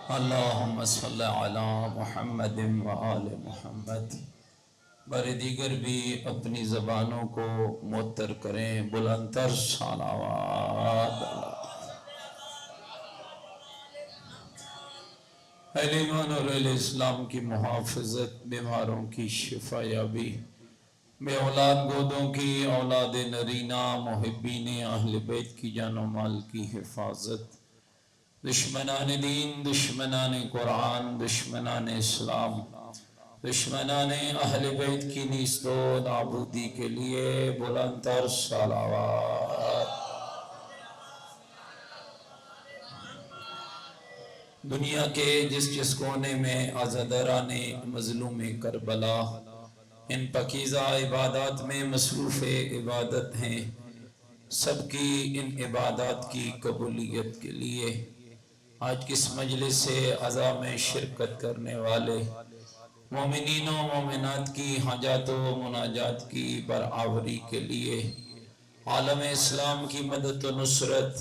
اللہم صلی علی محمد و آل محمد۔ بر دیگر بھی اپنی زبانوں کو معطر کریں بلندتر صلوات۔ اہل ایمان اور اہل اسلام کی محافظت، بیماروں کی شفا یابی، بے اولاد گودوں کی اولاد نرینہ، محبین اہل بیت کی جان و مال کی حفاظت، دشمنان دین، دشمنان قرآن، دشمنان اسلام، دشمنان اہل بیت کی نیست و نابودی کے لیے بلندتر صلوات۔ دنیا کے جس کونے میں عزاداران مظلوم کربلا ان پاکیزہ عبادات میں مصروف عبادت ہیں، سب کی ان عبادات کی قبولیت کے لیے آج کس مجلس سے عزا میں شرکت کرنے والے مومنین و مومنات کی حاجات و مناجات کی برآوری کے لیے، عالم اسلام کی مدد و نصرت،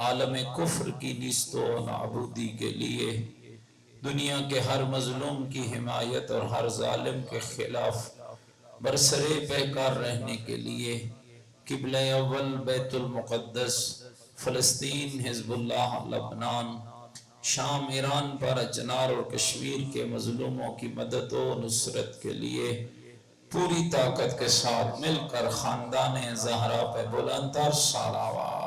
عالم کفر کی نیست و نابودی کے لیے، دنیا کے ہر مظلوم کی حمایت اور ہر ظالم کے خلاف برسرے پیکار رہنے کے لیے، قبلہ اول بیت المقدس، فلسطین، حزب اللہ، لبنان، شام، ایران پر چنار اور کشمیر کے مظلوموں کی مدد و نصرت کے لیے پوری طاقت کے ساتھ مل کر خاندان زہرا پہ بلندتر صلوات۔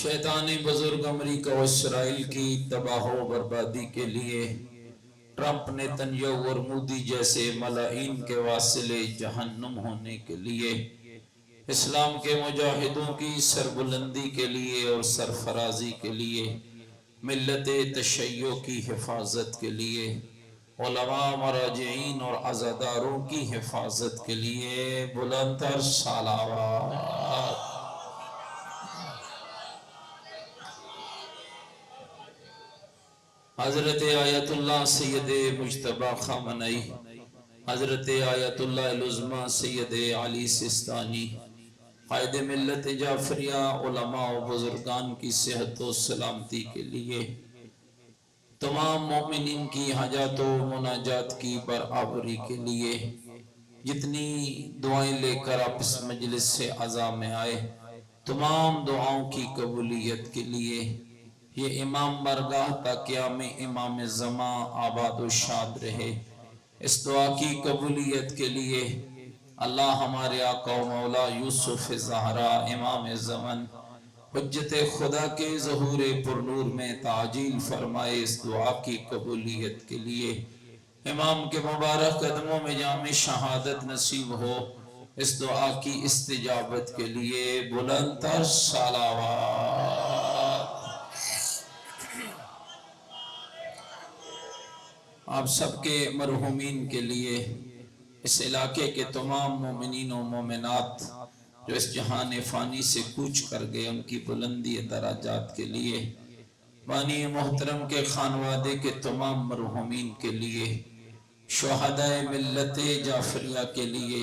شیطان بزرگ امریکہ و اسرائیل کی تباہ و بربادی کے لیے، ٹرمپ، نیتنیاہو اور مودی جیسے ملائین کے واصل جہنم ہونے کے لیے، اسلام کے مجاہدوں کی سربلندی کے لیے اور سرفرازی کے لیے، ملت تشیع کی حفاظت کے لیے، علماء، مراجعین اور عزاداروں کی حفاظت کے لیے بلندتر صلوات۔ حضرت آیت اللہ سید مجتبی خامنئی، حضرت آیت اللہ العظمی سید علی سستانی، قائد ملت جعفریہ، علماء و بزرگان کی صحت و سلامتی کے لیے، تمام مومنین کی حاجات و مناجات کی برآوری کے لیے، جتنی دعائیں لے کر آپ اس مجلس سے عزا میں آئے، تمام دعاؤں کی قبولیت کے لیے، یہ امام برگاہ تا قیام امام زمان آباد و شاد رہے، اس دعا کی قبولیت کے لیے اللہ ہمارے آقا و مولا یوسف زہرا امام زمن حجت خدا کے ظہور پر نور میں تعجیل فرمائے، اس دعا کی قبولیت کے لیے امام کے مبارک قدموں میں جام شہادت نصیب ہو، اس دعا کی استجابت کے لیے بلندتر صلوات۔ آپ سب کے مرحومین کے لیے، اس علاقے کے تمام مومنین و مومنات جو اس جہان فانی سے کوچ کر گئے، ان کی بلندی درجات کے لیے، بانی محترم کے خانوادے کے تمام مرحومین کے لیے، شہدائے ملت جعفریہ کے لیے،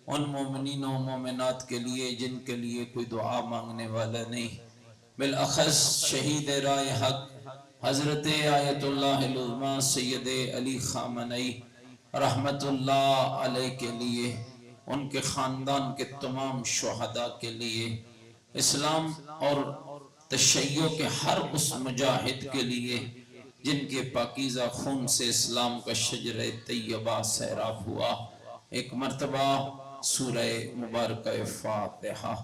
ان مومنین و مومنات کے لیے جن کے لیے کوئی دعا مانگنے والا نہیں، بالاخص شہید رائے حق حضرت آیت اللہ العظمی سید علی خامنئی رحمت اللہ علیہ کے لیے، ان کے خاندان کے تمام شہداء کے لیے، اسلام اور تشیع کے ہر اس مجاہد کے لیے جن کے پاکیزہ خون سے اسلام کا شجر طیبہ سیراب ہوا، ایک مرتبہ سورہ مبارکہ فاتحہ۔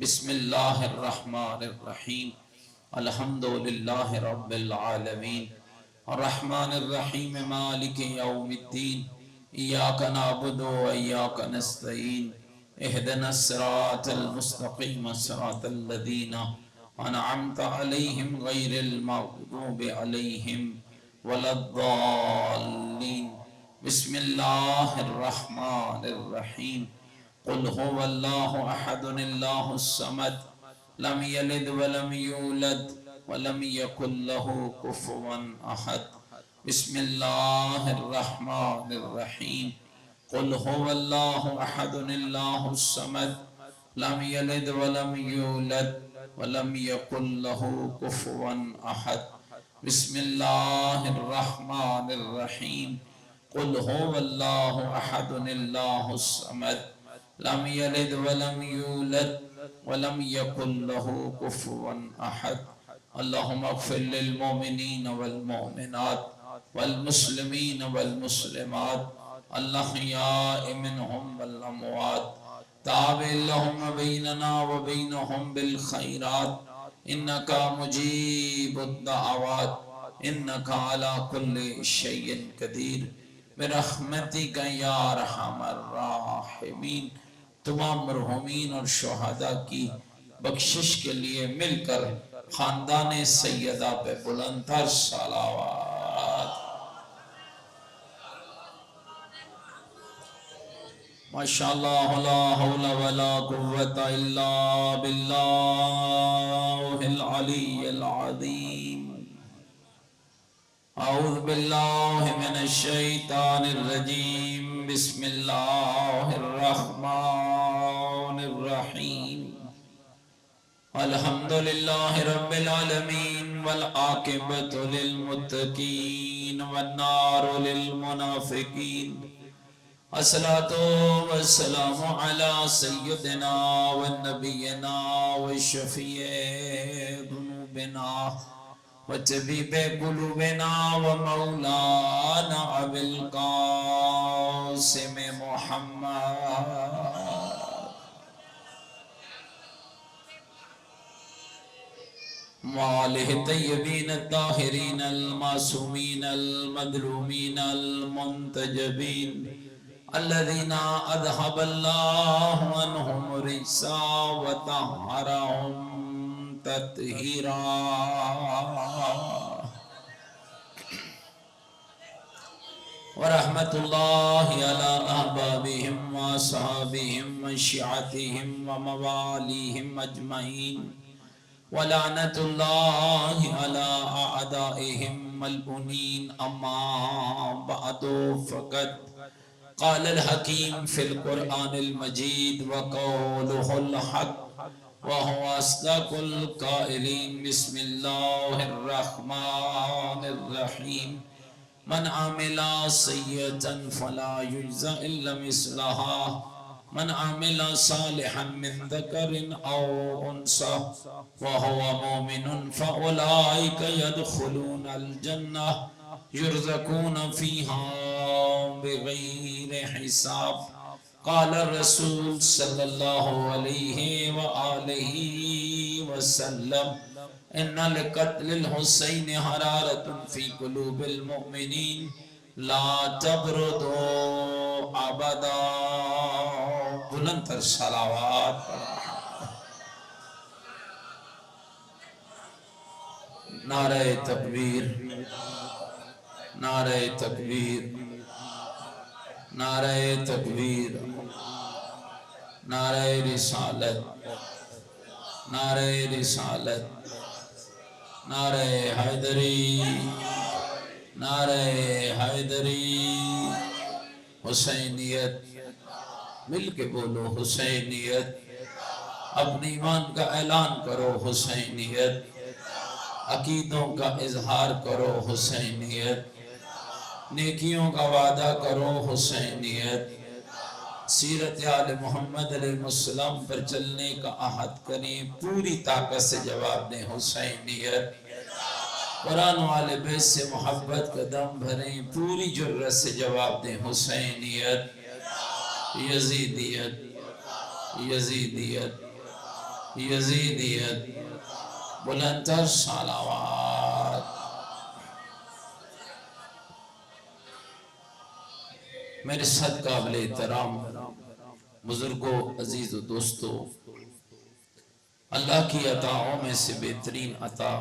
بسم اللہ الرحمن الرحیم، الحمدللہ رب العالمین، الرحمن الرحیم، مالک یوم الدین، ایاک نعبد و ایاک نستعین، اہدنا الصراط المستقیم، صراط الذین انعمت علیہم غیر المغضوب علیہم ولا الضالین۔ بسم اللہ الرحمن الرحیم، قل هو اللہ احد اللہ الصمد، لم یلد ولم یولد ولم يكن له كفوا أحد. بسم الله الرحمن الرحيم. قل هو الله أحد الله الصمد لم يلد ولم يولد ولم يكن له كفوا أحد. بسم الله الرحمن الرحيم. قل هو الله أحد الله الصمد لم يلد ولم يولد ولم يكن له كفوا أحد. اللهم اغفر للمؤمنين والمؤمنات والمسلمين والمسلمات الأحياء منهم والأموات. تابع اللهم بيننا وبينهم بالخيرات إنك مجيب الدعوات إنك على كل شيء قدير برحمتك یا ارحم الراحمین. تمام مرحومین اور شہداء کی بخشش کے لیے مل کر خاندان سیدہ پہ بلند تر صلوات. ماشاءاللہ لا حول ولا قوة الا باللہ العلی العظیم. اعوذ باللہ من الشیطان الرجیم. بسم اللہ الرحمن الرحیم. الحمدللہ رب العالمین والعاقبۃ للمتقین والنار للمنافقین. الصلاة والسلام علی سیدنا ونبینا وشفیع ذنوبنا وطبیب قلوبنا ومولانا ابی القاسم محمد وآلہ الطیبین الطاہرین المعصومین المظلومین المنتجبین الذین اذهب اللہ عنہم الرجس وطہرہم تطہیرا. ورحمت اللہ علی احبابہم واصحابہم وشیعتہم وموالیہم اجمعین. ولعنت اللہ علی اعدائہم ملعونین. اما بعد فقد قال الحکیم فی القرآن المجید وقولہ الحق وهو أصدق القائلين. بسم الله الرحمن الرحيم. من عمل سيئة فلا يجزى إلا مثلها من عمل صالحا من ذكر أو أنثى وهو مؤمن فأولئك يدخلون الجنة يرزقون فيها بغير حساب. قال الرسول صلی اللہ علیہ وآلہ وسلم ان لقتل الحسین حرارت فی قلوب المؤمنین لا تبردو ابدا. بلند تر صلوات. نعرہ تکبیر نعرہ تکبیر نعرہ تکبیر نعرہ رسالت نعرہ رسالت نعرہ حیدری نعرہ حیدری. حسینیت مل کے بولو حسینیت. اپنے ایمان کا اعلان کرو حسینیت. عقیدوں کا اظہار کرو حسینیت. نیکیوں کا وعدہ کرو حسینیت. سیرت آل محمد علیہ السلام پر چلنے کا عہد کریں. پوری طاقت سے جواب دیں حسینیت. قرآن والے بیت سے محبت کا دم بھریں. پوری جرت سے جواب دیں حسینیت. یزیدیت یزیدیت یزیدیت. بلندتر صلوات. میرے ساتھ قابل احترام بزرگوں عزیز و دوستو، اللہ کی عطاؤں میں سے بہترین عطا،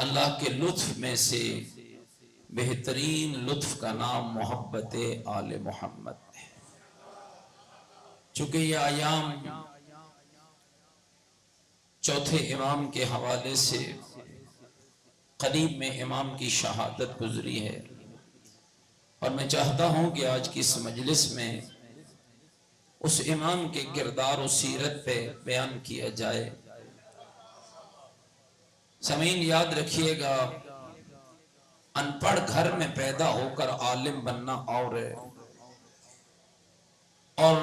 اللہ کے لطف میں سے بہترین لطف کا نام محبت آل محمد ہے. چونکہ یہ ایام چوتھے امام کے حوالے سے قریب میں امام کی شہادت گزری ہے، اور میں چاہتا ہوں کہ آج کی اس مجلس میں اس امام کے کردار و سیرت پہ بیان کیا جائے۔ سامعین یاد رکھیے گا، ان پڑھ گھر میں پیدا ہو کر عالم بننا اور ہے، اور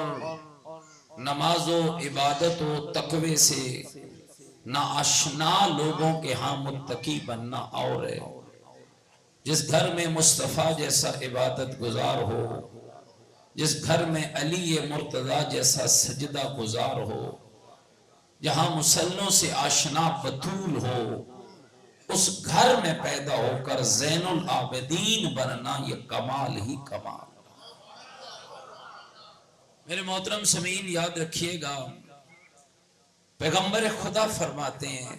نماز و عبادت و تقوی سے ناآشنا لوگوں کے ہاں متقی بننا اور ہے۔ جس گھر میں مصطفیٰ جیسا عبادت گزار ہو، جس گھر میں علی مرتضیٰ جیسا سجدہ گزار ہو، جہاں مسلوں سے آشنا بطول ہو، اس گھر میں پیدا ہو کر زین العابدین بننا یہ کمال ہی کمال۔ میرے محترم سامعین یاد رکھیے گا، پیغمبر خدا فرماتے ہیں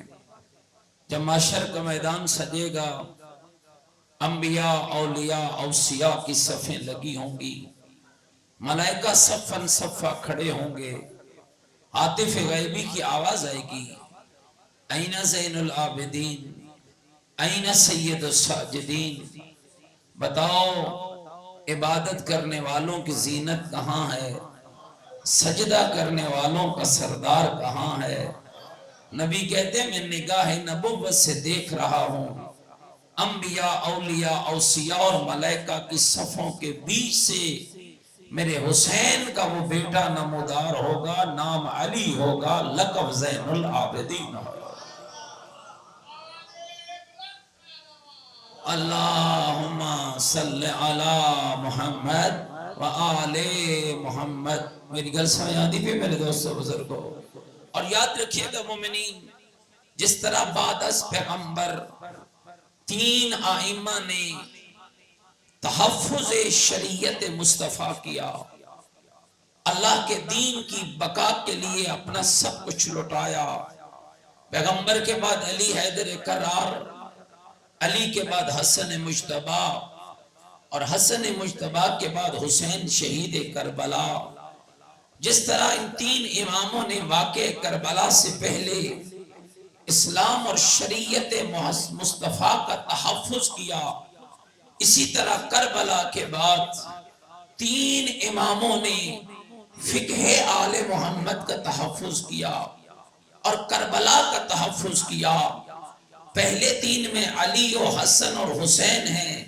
جب محشر کا میدان سجے گا، انبیاء اولیاء اوصیاء کی صفیں لگی ہوں گی، ملائکہ صفاً صفا کھڑے ہوں گے، عاطف غیبی کی آواز آئے گی، این زین العابدین، این سید الساجدین، بتاؤ عبادت کرنے والوں کی زینت کہاں ہے، سجدہ کرنے والوں کا سردار کہاں ہے؟ نبی کہتے ہیں میں نگاہ نبوت سے دیکھ رہا ہوں، انبیاء اولیاء اوصیاء اور ملائکہ کی صفوں کے بیچ سے میرے حسین کا وہ بیٹا نمودار ہوگا، نام علی ہوگا، لقب زین العابدین ہوگا۔ اللہم صلی علی محمد وآل محمد۔ میری گل سمجھ آتی پہ میرے دوستو بزرگوں؟ اور یاد رکھیے گا مومنین، جس طرح بعد از پیغمبر تین آئمہ نے تحفظ شریعت مصطفیٰ کیا، اللہ کے دین کی بقا کے لیے اپنا سب کچھ لٹایا۔ پیغمبر کے بعد علی حیدر کرار، علی کے بعد حسن مجتبی، اور حسن مجتبی کے بعد حسین شہید کربلا۔ جس طرح ان تین اماموں نے واقع کربلا سے پہلے اسلام اور شریعت مصطفیٰ کا تحفظ کیا، اسی طرح کربلا کے بعد تین اماموں نے فقہ آل محمد کا تحفظ کیا اور کربلا کا تحفظ کیا۔ پہلے تین میں علی و حسن اور حسین ہیں،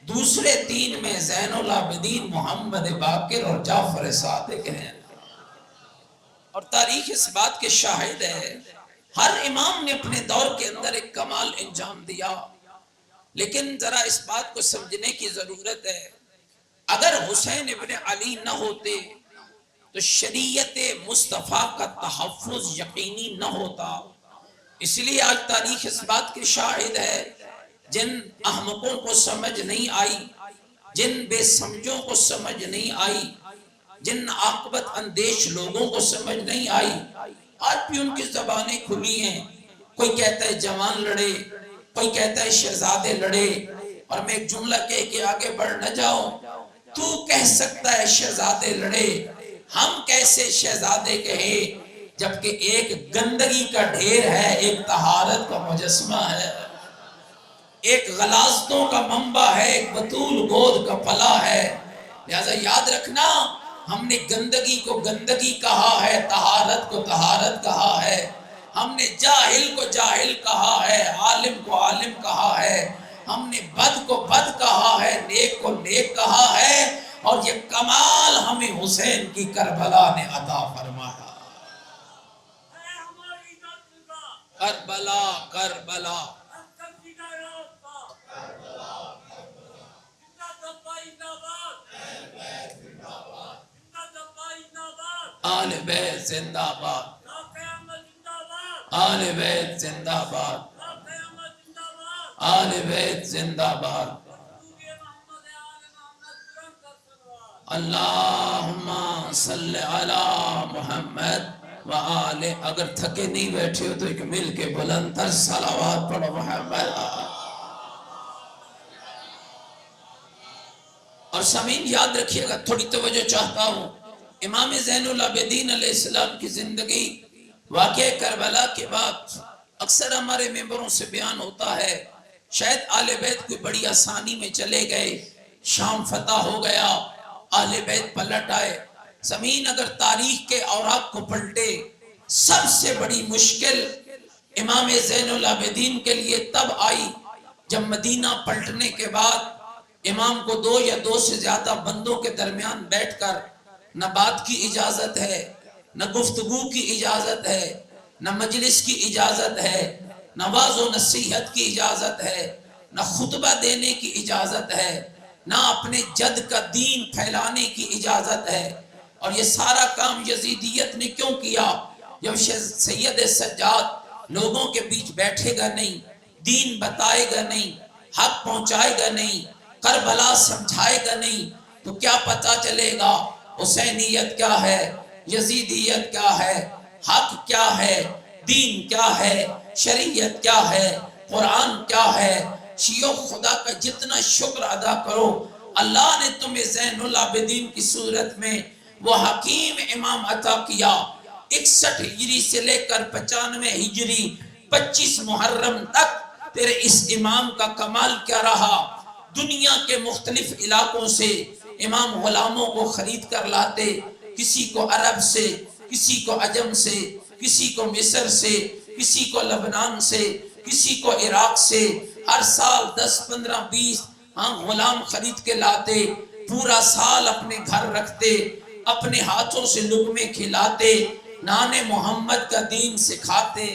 دوسرے تین میں زین العابدین محمد باقر اور جعفر صادق ہیں۔ اور تاریخ اس بات کے شاہد ہے، ہر امام نے اپنے دور کے اندر ایک کمال انجام دیا، لیکن ذرا اس بات کو سمجھنے کی ضرورت ہے، اگر حسین ابن علی نہ ہوتے تو شریعت مصطفیٰ کا تحفظ یقینی نہ ہوتا۔ اس لیے آج تاریخ اس بات کی شاہد ہے، جن احمقوں کو سمجھ نہیں آئی، جن بے سمجھوں کو سمجھ نہیں آئی، جن عاقبت اندیش لوگوں کو سمجھ نہیں آئی، آج بھی ان کی زبانیں کھلی ہیں۔ کوئی کہتا ہے جوان لڑے، کوئی کہتا ہے شہزادے لڑے، اور میں ایک جملہ کہہ کے آگے بڑھ نہ جاؤں، تو کہہ سکتا ہے شہزادے لڑے، ہم کیسے شہزادے کہیں جبکہ ایک گندگی کا ڈھیر ہے، ایک طہارت کا مجسمہ ہے، ایک غلاظتوں کا منبع ہے، ایک بطول گود کا پلا ہے۔ لہذا یاد رکھنا، ہم نے گندگی کو گندگی کہا ہے، طہارت کو طہارت کہا ہے، ہم نے جاہل کو جاہل کہا ہے، عالم کو عالم کہا ہے، ہم نے بد کو بد کہا ہے، نیک کو نیک کہا ہے، اور یہ کمال ہمیں حسین کی کربلا نے عطا فرمایا۔ کربلا کربلا آل بیت زندہ باد، آل بیت زندہ باد، آل بیت زندہ باد۔ اللہم صلی علی محمد وآل۔ اگر تھکے نہیں بیٹھے ہو تو ایک مل کے بلند تر صلوات پڑھو محمد۔ اور سامعین یاد رکھیے گا، تھوڑی توجہ چاہتا ہوں، امام زین العابدین علیہ السلام کی زندگی واقعہ کربلا کے بعد اکثر ہمارے ممبروں سے بیان ہوتا ہے شاید آل بیت کوئی بڑی آسانی میں چلے گئے، شام فتح ہو گیا، آل بیت پلٹ آئے۔ زمین اگر تاریخ کے اوراق کو پلٹے، سب سے بڑی مشکل امام زین العابدین کے لیے تب آئی جب مدینہ پلٹنے کے بعد امام کو دو یا دو سے زیادہ بندوں کے درمیان بیٹھ کر نہ بات کی اجازت ہے، نہ گفتگو کی اجازت ہے، نہ مجلس کی اجازت ہے، نہ واعظ و نصیحت کی اجازت ہے، نہ خطبہ دینے کی اجازت ہے، نہ اپنے جد کا دین پھیلانے کی اجازت ہے۔ اور یہ سارا کام یزیدیت نے کیوں کیا؟ جب سید سجاد لوگوں کے بیچ بیٹھے گا نہیں، دین بتائے گا نہیں، حق پہنچائے گا نہیں، کربلا سمجھائے گا نہیں، تو کیا پتا چلے گا حسینیت کیا ہے، یزیدیت کیا ہے، حق کیا ہے، دین کیا ہے، شریعت کیا ہے، قرآن کیا ہے۔ شیعو خدا کا جتنا شکر ادا کرو، اللہ نے تمہیں زین العابدین کی صورت میں وہ حکیم امام عطا کیا۔ 61 ہجری سے لے کر 95 ہجری 25 محرم تک تیرے اس امام کا کمال کیا رہا؟ دنیا کے مختلف علاقوں سے امام غلاموں کو خرید کر لاتے، کسی کو عرب سے، کسی کو عجم سے، کسی کو مصر سے، کسی کو لبنان سے، کسی کو عراق سے، ہر سال 10 15 20 غلام خرید کے لاتے، پورا سال اپنے گھر رکھتے، اپنے ہاتھوں سے لقمے کھلاتے، نان محمد کا دین سکھاتے،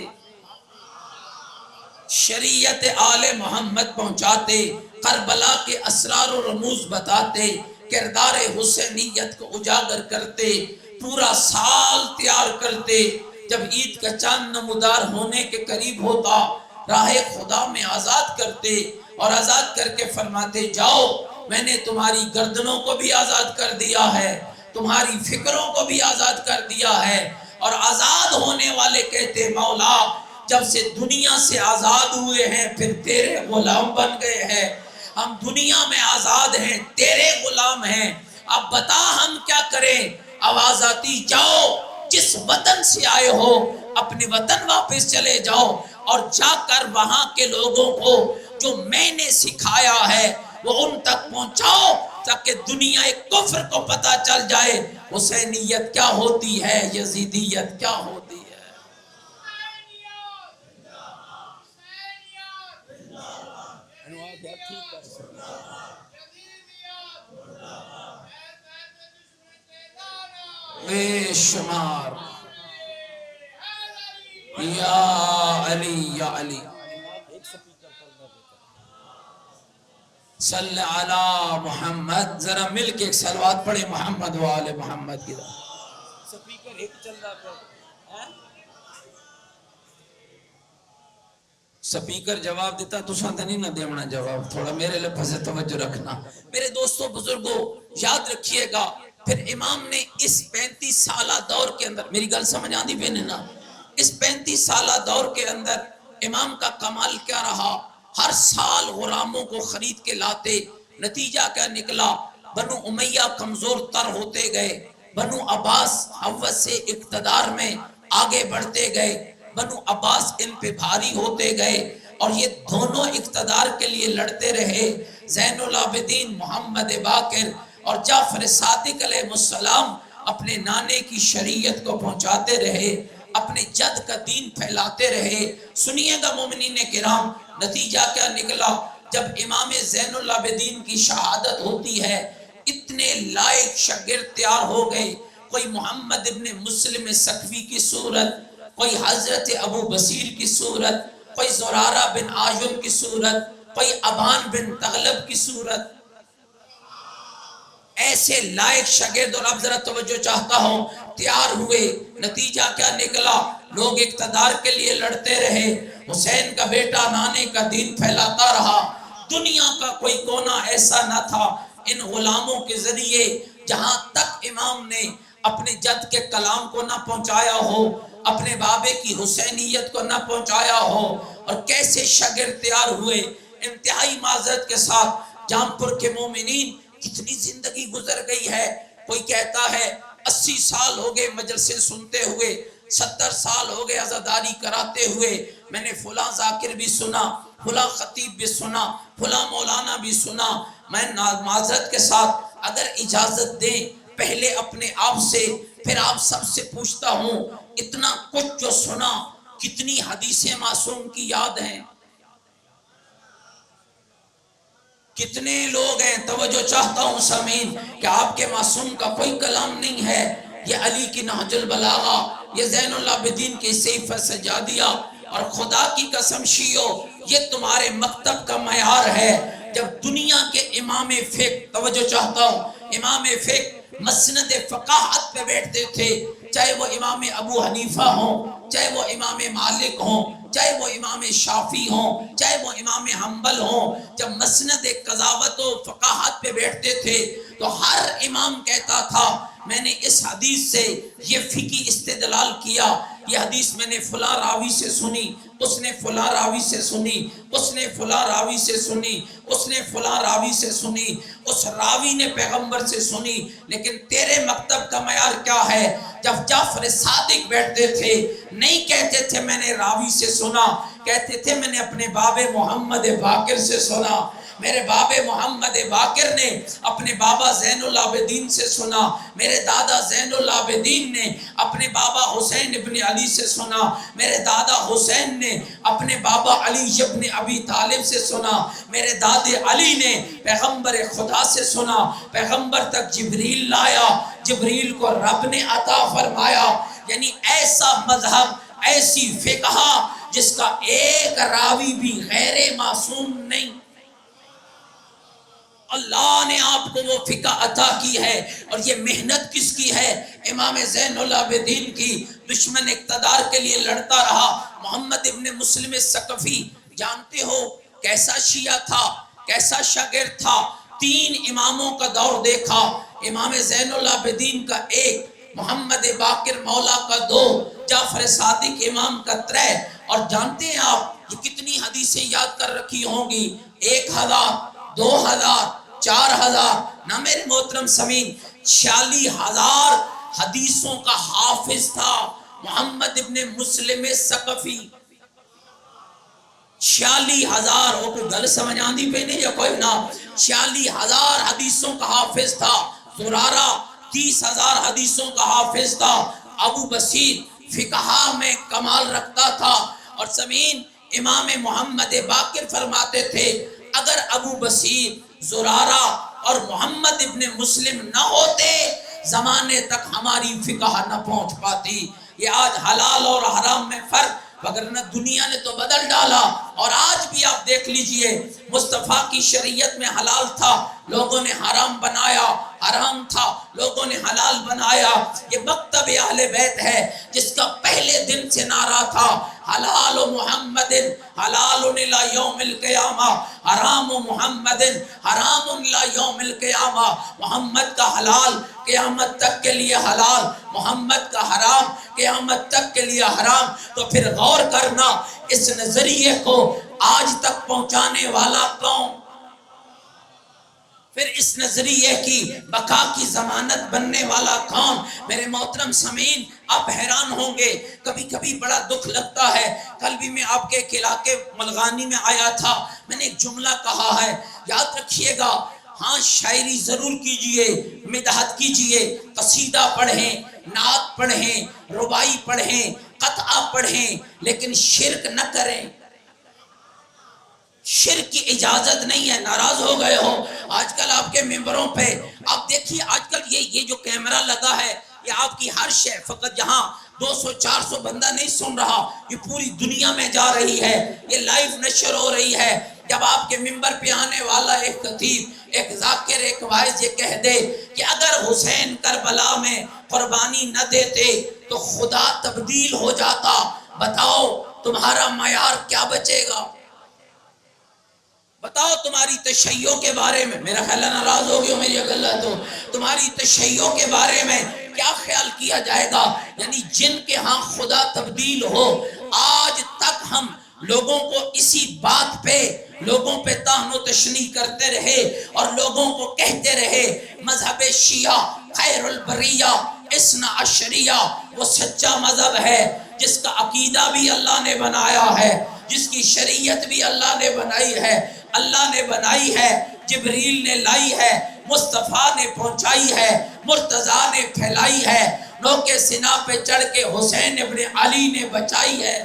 شریعت آل محمد پہنچاتے، کربلا کے اسرار و رموز بتاتے، کردار حسینیت کو اجاگر کرتے، پورا سال تیار کرتے۔ جب عید کا چاند نمودار ہونے کے قریب ہوتا، راہ خدا میں آزاد کرتے اور آزاد کر کے فرماتے جاؤ میں نے تمہاری گردنوں کو بھی آزاد کر دیا ہے، تمہاری فکروں کو بھی آزاد کر دیا ہے۔ اور آزاد ہونے والے کہتے مولا جب سے دنیا سے آزاد ہوئے ہیں پھر تیرے غلام بن گئے ہیں، ہم دنیا میں آزاد ہیں، تیرے غلام ہیں، اب بتا ہم کیا کریں؟ آواز آتی جاؤ جس وطن سے آئے ہو اپنے وطن واپس چلے جاؤ اور جا کر وہاں کے لوگوں کو جو میں نے سکھایا ہے وہ ان تک پہنچاؤ تاکہ دنیا کفر کو پتہ چل جائے حسینیت کیا ہوتی ہے، یزیدیت کیا ہوتی ہے۔ بے شمار یا علی یا علی صلی علی محمد، ذرا مل کے ایک صلوات پڑھے محمد و آل محمد کی طرف۔ سپیکر ایک چل رہا ہے، سپیکر جواب دیتا تو ساتھ نہیں نہ دیونا جواب، تھوڑا میرے لفظ سے توجہ رکھنا۔ میرے دوستو بزرگوں یاد رکھیے گا، پھر امام نے اس 35 سالہ دور کے اندر، میری گل سمجھ آندی بہنے نا، اس 35 سالہ دور کے اندر امام کا کمال کیا رہا؟ ہر سال غلاموں کو خرید کے لاتے، نتیجہ کیا نکلا؟ بنو امیہ کمزور تر ہوتے گئے، بنو عباس حوث سے اقتدار میں آگے بڑھتے گئے، بنو عباس ان پہ بھاری ہوتے گئے، اور یہ دونوں اقتدار کے لیے لڑتے رہے۔ زین العابدین محمد باقر اور جعفر صادق علیہ السلام اپنے نانے کی شریعت کو پہنچاتے رہے، اپنے جد کا دین پھیلاتے رہے۔ سنیے گا مومنین کرام، نتیجہ کیا نکلا؟ جب امام زین العابدین کی شہادت ہوتی ہے، اتنے لائق شاگرد تیار ہو گئے، کوئی محمد ابن مسلم سقفی کی صورت، کوئی حضرت ابو بصیر کی صورت، کوئی زرارہ بن آیوب کی صورت، کوئی ابان بن تغلب کی صورت، ایسے لائق شاگرد، اور اب ذرا توجہ چاہتا ہوں، تیار ہوئے۔ نتیجہ کیا نکلا؟ لوگ اقتدار کے لیے لڑتے رہے، حسین کا بیٹا نانے کا دین پھیلاتا رہا۔ دنیا کا کوئی کونا ایسا نہ تھا ان غلاموں کے ذریعے جہاں تک امام نے اپنے جد کے کلام کو نہ پہنچایا ہو، اپنے بابے کی حسینیت کو نہ پہنچایا ہو۔ اور کیسے شاگرد تیار ہوئے، انتہائی معذرت کے ساتھ جام پور کے مومنین کتنی زندگی گزر گئی ہے۔ کوئی کہتا ہے 80 سال ہو گئے مجلسیں سنتے ہوئے، 70 سال ہو گئے عزاداری کراتے ہوئے، میں نے فلاں ذاکر بھی سنا، فلاں خطیب بھی سنا، فلاں مولانا بھی سنا۔ میں معذرت کے ساتھ اگر اجازت دیں پہلے اپنے آپ سے پھر آپ سب سے پوچھتا ہوں، اتنا کچھ جو سنا، کتنی حدیثیں معصوم کی یاد ہیں؟ کتنے لوگ ہیں؟ توجہ چاہتا ہوں سامعین کہ آپ کے معصوم کا کوئی کلام نہیں ہے۔ یہ علی کی نہج البلاغہ، یہ زین العابدین کی سیف سجادیہ، اور خدا کی قسم شیعو یہ تمہارے مکتب کا معیار ہے۔ جب دنیا کے امام فقہ، توجہ چاہتا ہوں، امام فقہ مسند فقاہت پہ بیٹھتے تھے، چاہے وہ امام ابو حنیفہ ہوں، چاہے وہ امام مالک ہوں، چاہے وہ امام شافعی ہوں، چاہے وہ امام حنبل ہوں، جب مسند قضاوت و فقاہت پہ بیٹھتے تھے تو ہر امام کہتا تھا میں نے اس حدیث سے یہ فقہی استدلال کیا، یہ حدیث میں نے فلاں راوی سے سنی، اس نے فلاں راوی سے سنی، اس نے فلاں راوی سے سنی، اس نے فلاں راوی سے سنی، اس راوی نے پیغمبر سے سنی۔ لیکن تیرے مکتب کا معیار کیا ہے؟ جب جعفر صادق بیٹھتے تھے نہیں کہتے تھے میں نے راوی سے سنا، کہتے تھے میں نے اپنے باب محمد باقر سے سنا، میرے باب محمد باقر نے اپنے بابا زین العابدین سے سنا، میرے دادا زین العابدین نے اپنے بابا حسین ابن علی سے سنا، میرے دادا حسین نے اپنے بابا علی ابن ابی طالب سے سنا، میرے دادے علی نے پیغمبر خدا سے سنا، پیغمبر تک جبریل لایا، جبریل کو رب نے عطا فرمایا۔ یعنی ایسا مذہب، ایسی فقہ جس کا ایک راوی بھی غیر معصوم نہیں۔ اللہ نے آپ کو وہ فقہ عطا کی ہے، اور یہ محنت کس کی ہے؟ امام زین العابدین کی۔ دشمن اقتدار کے لیے لڑتا رہا محمد ابن مسلم ثقفی، جانتے ہو کیسا شیعہ تھا، کیسا شاگرد تھا۔ 3 اماموں کا دور دیکھا، امام زین العابدین کا 1، محمد باقر مولا کا 2، جعفر صادق امام کا 3۔ اور جانتے ہیں آپ یہ کتنی حدیثیں یاد کر رکھی ہوں گی؟ 1000، 2000، 4000، نہ میرے محترم سامعین 46000 حدیثوں کا حافظ تھا محمد ابن مسلم ثقفی۔ 46000، وہ کوئی گل سمجھ آندی پہ نہیں یا کوئی نہ، 46000 حدیثوں کا حافظ تھا۔ زرارہ 30000 حدیثوں کا حافظ تھا۔ ابو بصیر فقہ میں کمال رکھتا تھا۔ اور سامعین امام محمد باقر فرماتے تھے اگر ابو بصیر، زرارہ اور محمد ابن مسلم نہ ہوتے زمانے تک ہماری فقہ نہ پہنچ پاتی۔ یہ آج حلال اور حرام میں فرق، وگرنہ دنیا نے تو بدل ڈالا۔ اور آج بھی آپ دیکھ لیجئے مصطفیٰ کی شریعت میں حلال تھا، لوگوں نے حرام بنایا، حرام تھا لوگوں نے حلال بنایا۔ یہ مکتب اہل بیت ہے جس کا پہلے دن سے نعرہ تھا حلال محمد حلال الی یوم القیامہ، حرام محمد حرام الی یوم القیامہ۔ محمد کا حلال قیامت تک کے لیے حلال، محمد کا حرام قیامت تک کے لیے حرام۔ تو پھر غور کرنا اس نظریے کو آج تک پہنچانے والا کون؟ پھر اس نظریے کی بقا کی ضمانت بننے والا کون؟ میرے محترم سامعین آپ حیران ہوں گے، کبھی کبھی بڑا دکھ لگتا ہے۔ کل بھی میں آپ کے ایک علاقے ملغانی میں آیا تھا، میں نے ایک جملہ کہا ہے، یاد رکھیے گا، ہاں شاعری ضرور کیجئے، مدحت کیجئے، قصیدہ پڑھیں، نعت پڑھیں، ربائی پڑھیں، قطعہ پڑھیں، لیکن شرک نہ کریں۔ شرک کی اجازت نہیں ہے۔ ناراض ہو گئے ہو آج کل آپ کے ممبروں پہ؟ آپ دیکھیے آج کل یہ جو کیمرہ لگا ہے یہ آپ کی ہر شے، فقط جہاں 200-400 بندہ نہیں سن رہا، یہ پوری دنیا میں جا رہی ہے، یہ لائیو نشر ہو رہی ہے۔ جب آپ کے ممبر پہ آنے والا ایک خطیب، ایک ذاکر، ایک واعظ یہ کہہ دے کہ اگر حسین کربلا میں قربانی نہ دیتے تو خدا تبدیل ہو جاتا، بتاؤ تمہارا معیار کیا بچے گا؟ بتاؤ تمہاری تشیع کے بارے میں، میرا خیال ہے ناراض ہو گئی ہو میری غلط ہو، تمہاری تشیع کے بارے میں کیا خیال کیا جائے گا؟ یعنی جن کے ہاں خدا تبدیل ہو، آج تک ہم لوگوں کو اسی بات پہ لوگوں پہ طعن و تشنیع کرتے رہے اور لوگوں کو کہتے رہے مذہب شیعہ خیر البریہ، اسنا عشریہ وہ سچا مذہب ہے جس کا عقیدہ بھی اللہ نے بنایا ہے، جس کی شریعت بھی اللہ نے بنائی ہے، اللہ نے بنائی ہے، جبریل نے لائی ہے، مصطفیٰ نے پہنچائی ہے، مرتضیٰ نے پھیلائی ہے، نوک سنا پہ چڑھ کے حسین ابن علی نے بچائی ہے۔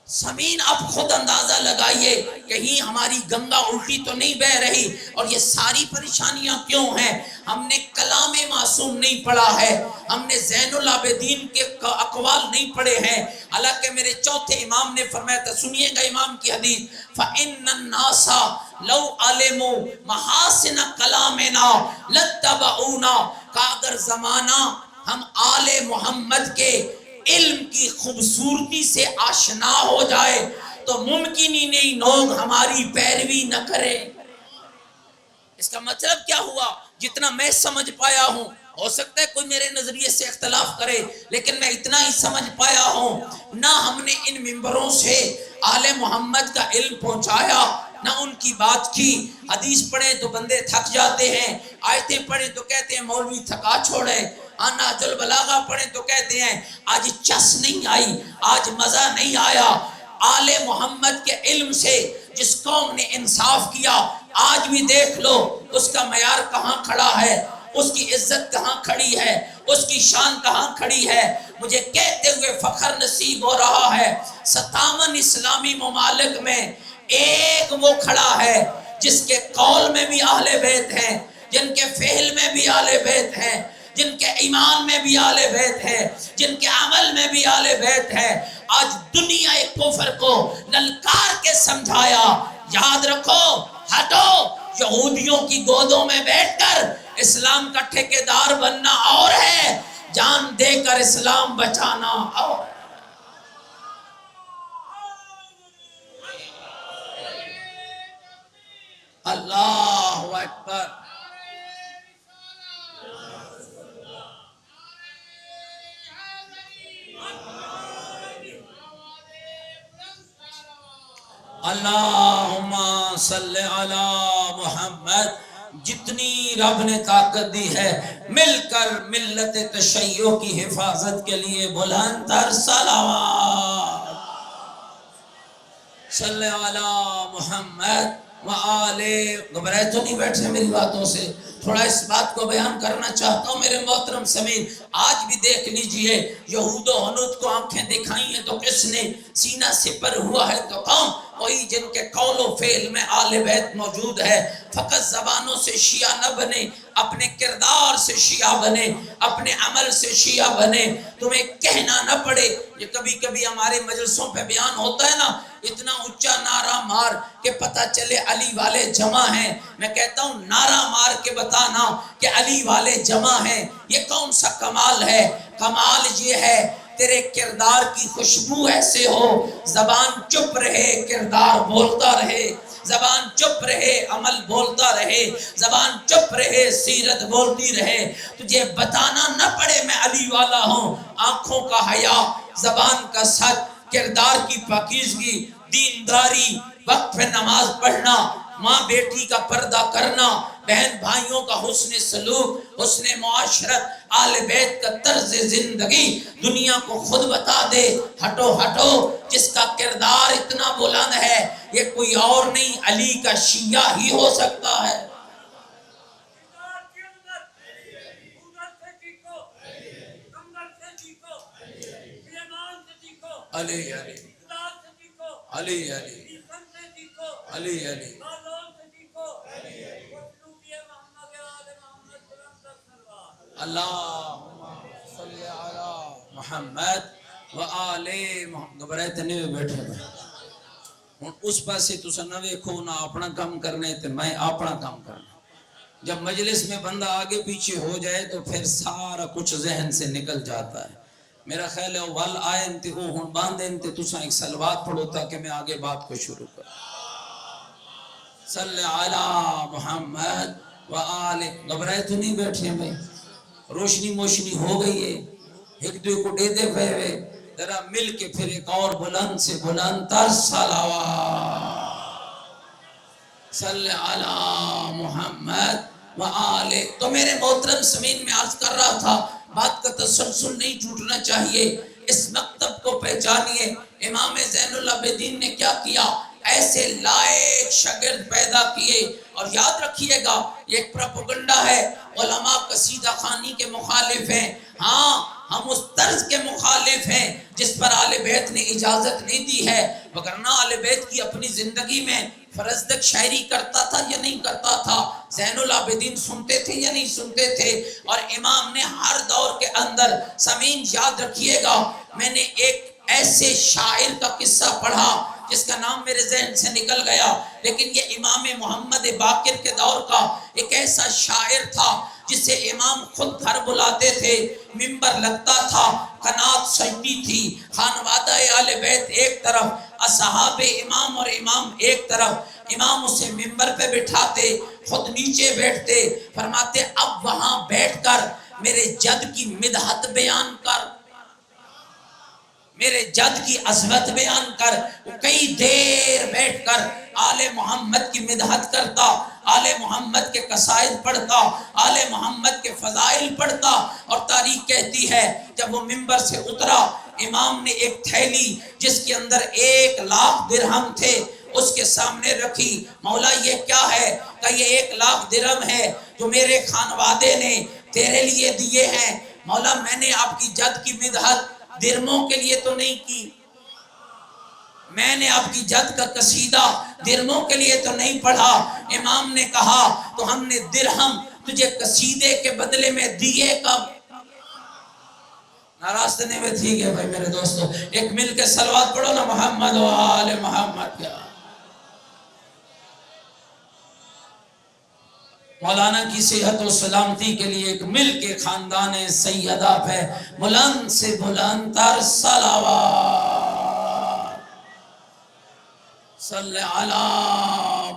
سامعین آپ خود اندازہ لگائیے کہیں ہماری گنگا الٹی تو نہیں بہ رہی، اور یہ ساری پریشانیاں کیوں ہیں؟ ہم نے کلام معصوم نہیں پڑھا ہے، ہم نے زین العابدین کے اقوال نہیں پڑھے ہیں، حالانکہ میرے چوتھے امام نے فرمایا تھا، سنیے گا امام کی حدیث، فَإِنَّ النَّاسَ لَوْ عَلِمُوا مَحَاسِنَ كَلَامِنَا لَاتَّبَعُونَا، کہ اگر زمانہ ہم آل محمد کے علم کی خوبصورتی سے آشنا ہو جائے تو ممکن ہی نہیں لوگ ہماری پیروی نہ کریں۔ اس کا مطلب کیا ہوا؟ جتنا میں سمجھ پایا ہوں، ہو سکتا ہے کوئی میرے نظریے سے اختلاف کرے، لیکن میں اتنا ہی سمجھ پایا ہوں، نہ ہم نے ان ممبروں سے آل محمد کا علم پہنچایا، نہ ان کی بات کی۔ حدیث پڑھیں تو بندے تھک جاتے ہیں، آیتیں پڑھیں تو کہتے ہیں مولوی تھکا چھوڑے، نہج البلاغہ پڑھیں تو کہتے ہیں آج چس نہیں آئی، آج مزہ نہیں آیا۔ آل محمد کے علم سے جس قوم نے انصاف کیا، آج بھی دیکھ لو اس کا معیار کہاں کھڑا ہے، اس کی عزت کہاں کھڑی ہے، اس کی شان کہاں کھڑی ہے۔ مجھے کہتے ہوئے فخر نصیب ہو رہا ہے 57 اسلامی ممالک میں ایک وہ کھڑا ہے جس کے قول میں بھی اہل بیت ہیں، جن کے فعل میں بھی اہل بیت ہیں، جن کے ایمان میں بھی اہل بیت ہے، جن کے عمل میں بھی اہل بیت ہے۔ آج دنیا کفر کو للکار کے سمجھایا، یاد رکھو، ہٹو، یہودیوں کی گودوں میں بیٹھ کر اسلام کا ٹھیکیدار بننا اور ہے، جان دے کر اسلام بچانا اور ہے۔ اللہ اکبر۔ اللہم صلی علی محمد۔ جتنی رب نے طاقت دی ہے مل کر ملت تشیع کی حفاظت کے لیے بلند تر صلوات۔ صلی علی محمد وآلہ۔ گھبرائے تو نہیں بیٹھے میری باتوں سے؟ تھوڑا اس بات کو بیان کرنا چاہتا ہوں میرے محترم سامعین۔ آج بھی دیکھ لیجئے، یہود و ہنود کو آنکھیں دکھائی ہیں تو کس نے؟ سینہ سپر ہوا ہے تو کون؟ وہی جن کے قول و فعل میں آل بیت موجود ہے۔ فقط زبانوں سے شیعہ نہ بنے، اپنے کردار سے شیعہ بنے، اپنے عمل سے شیعہ بنے۔ تمہیں کہنا نہ پڑے، یہ کبھی کبھی ہمارے مجلسوں پہ بیان ہوتا ہے نا، اتنا اونچا نعرہ مار کہ پتہ چلے علی والے جمع ہیں۔ میں کہتا ہوں نعرہ مار کے بتانا کہ علی والے جمع ہیں، یہ کون سا کمال ہے؟ کمال یہ ہے تیرے کردار کی خوشبو ایسے ہو، زبان چپ رہے کردار بولتا رہے، زبان چپ رہے عمل بولتا رہے، زبان چپ رہے سیرت بولتی رہے، تجھے بتانا نہ پڑے میں علی والا ہوں۔ آنکھوں کا حیا، زبان کا سچ، کردار کی پاکیزگی، دینداری، وقت پہ نماز پڑھنا، ماں بیٹی کا پردہ کرنا، بہن بھائیوں کا حسن سلوک، حسن معاشرت، آل بیت کا طرز زندگی دنیا کو خود بتا دے۔ ہٹو ہٹو، جس کا کردار اتنا بلند ہے یہ کوئی اور نہیں، علی کا شیعہ ہی ہو سکتا ہے۔ علی علی علی علی علی علی۔ اللہم صلی علی محمد وآل محمد۔ گھبرائے تے نہیں بیٹھے میں ہوں اس پاسے تسا نہ ویکھو، نہ اپنا کام کرنے تے میں اپنا کام کرنا۔ جب مجلس میں بندہ آگے پیچھے ہو جائے تو پھر سارا کچھ ذہن سے نکل جاتا ہے۔ میرا خیال ہے وال آئین تے وہ ہن باندھیں تے تسا ایک سلوات پڑھو تاکہ میں آگے بات کو شروع کروں۔ صلی علی محمد وآل۔ گھبرائے تو نہیں بیٹھے بھائی؟ روشنی موشنی ہو گئی ہے، ایک دوے کو دے دے پہوے، ذرا مل کے پھر ایک اور بلند سے بلند تر صلوات۔ صلی علی محمد وآلہ۔ تو میرے محترم سمین میں عرض کر رہا تھا، بات کا تسلسل نہیں ٹوٹنا چاہیے، اس مکتب کو پہچانیے۔ امام زین العابدین نے کیا کیا؟ ایسے لائق شاگرد پیدا کیے، اور یاد رکھیے گا یہ ایک پروپیگنڈا ہے، علماء قصیدہ خوانی کے مخالف ہیں، ہاں ہم اس طرز کے مخالف ہیں جس پر آل بیت نے اجازت نہیں دی ہے، وگرنہ آل بیت کی اپنی زندگی میں فرزدق شاعری کرتا تھا یا نہیں کرتا تھا، زین العابدین سنتے تھے یا نہیں سنتے تھے، اور امام نے ہر دور کے اندر، سامعین یاد رکھیے گا، میں نے ایک ایسے شاعر کا قصہ پڑھا جس کا نام میرے ذہن سے نکل گیا، لیکن یہ امام محمد باقر کے دور کا ایک ایسا شاعر تھا جسے امام خود گھر بلاتے تھے، منبر لگتا تھا، قنات سجدی تھی، خانوادہ آل بیت ایک طرف، اصحاب امام اور امام ایک طرف، امام اسے منبر پہ بٹھاتے، خود نیچے بیٹھتے، فرماتے اب وہاں بیٹھ کر میرے جد کی مدحت بیان کر، میرے جد کی عظمت بیان کر۔ کئی دیر بیٹھ کر آل محمد کی مدحت کرتا، آل محمد کے قصائد پڑھتا، آل محمد کے فضائل پڑھتا، اور تاریخ کہتی ہے جب وہ منبر سے اترا، امام نے ایک تھیلی جس کے اندر 1,00,000 درہم تھے اس کے سامنے رکھی، مولا یہ کیا ہے؟ کہ یہ 1,00,000 درہم ہے جو میرے خانوادے نے تیرے لیے دیے ہیں، مولا میں نے آپ کی جد کی مدحت درموں کے لیے تو نہیں کی، میں نے آپ کی جد کا قصیدہ درموں کے لیے تو نہیں پڑھا۔ امام نے کہا تو ہم نے درہم تجھے قصیدے کے بدلے میں دیے کب؟ ناراستنے میں ٹھیک ہے بھائی میرے دوستو، ایک مل کے صلوات پڑھو نا، محمد و آل محمد کیا مولانا کی صحت و سلامتی کے لیے ایک مل کے خاندان سیدہ پہ بلند سے بلند تر صلوات، صلی علی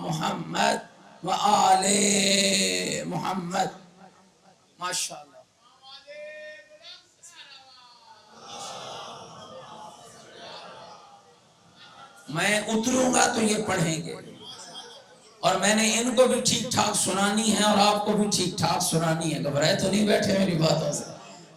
محمد و آل محمد۔ ماشاءاللہ میں اتروں گا تو یہ پڑھیں گے، اور میں نے ان کو بھی ٹھیک ٹھاک سنانی ہے اور آپ کو بھی ٹھیک ٹھاک سنانی ہے، گھبرائے تو نہیں بیٹھے میری باتوں سے؟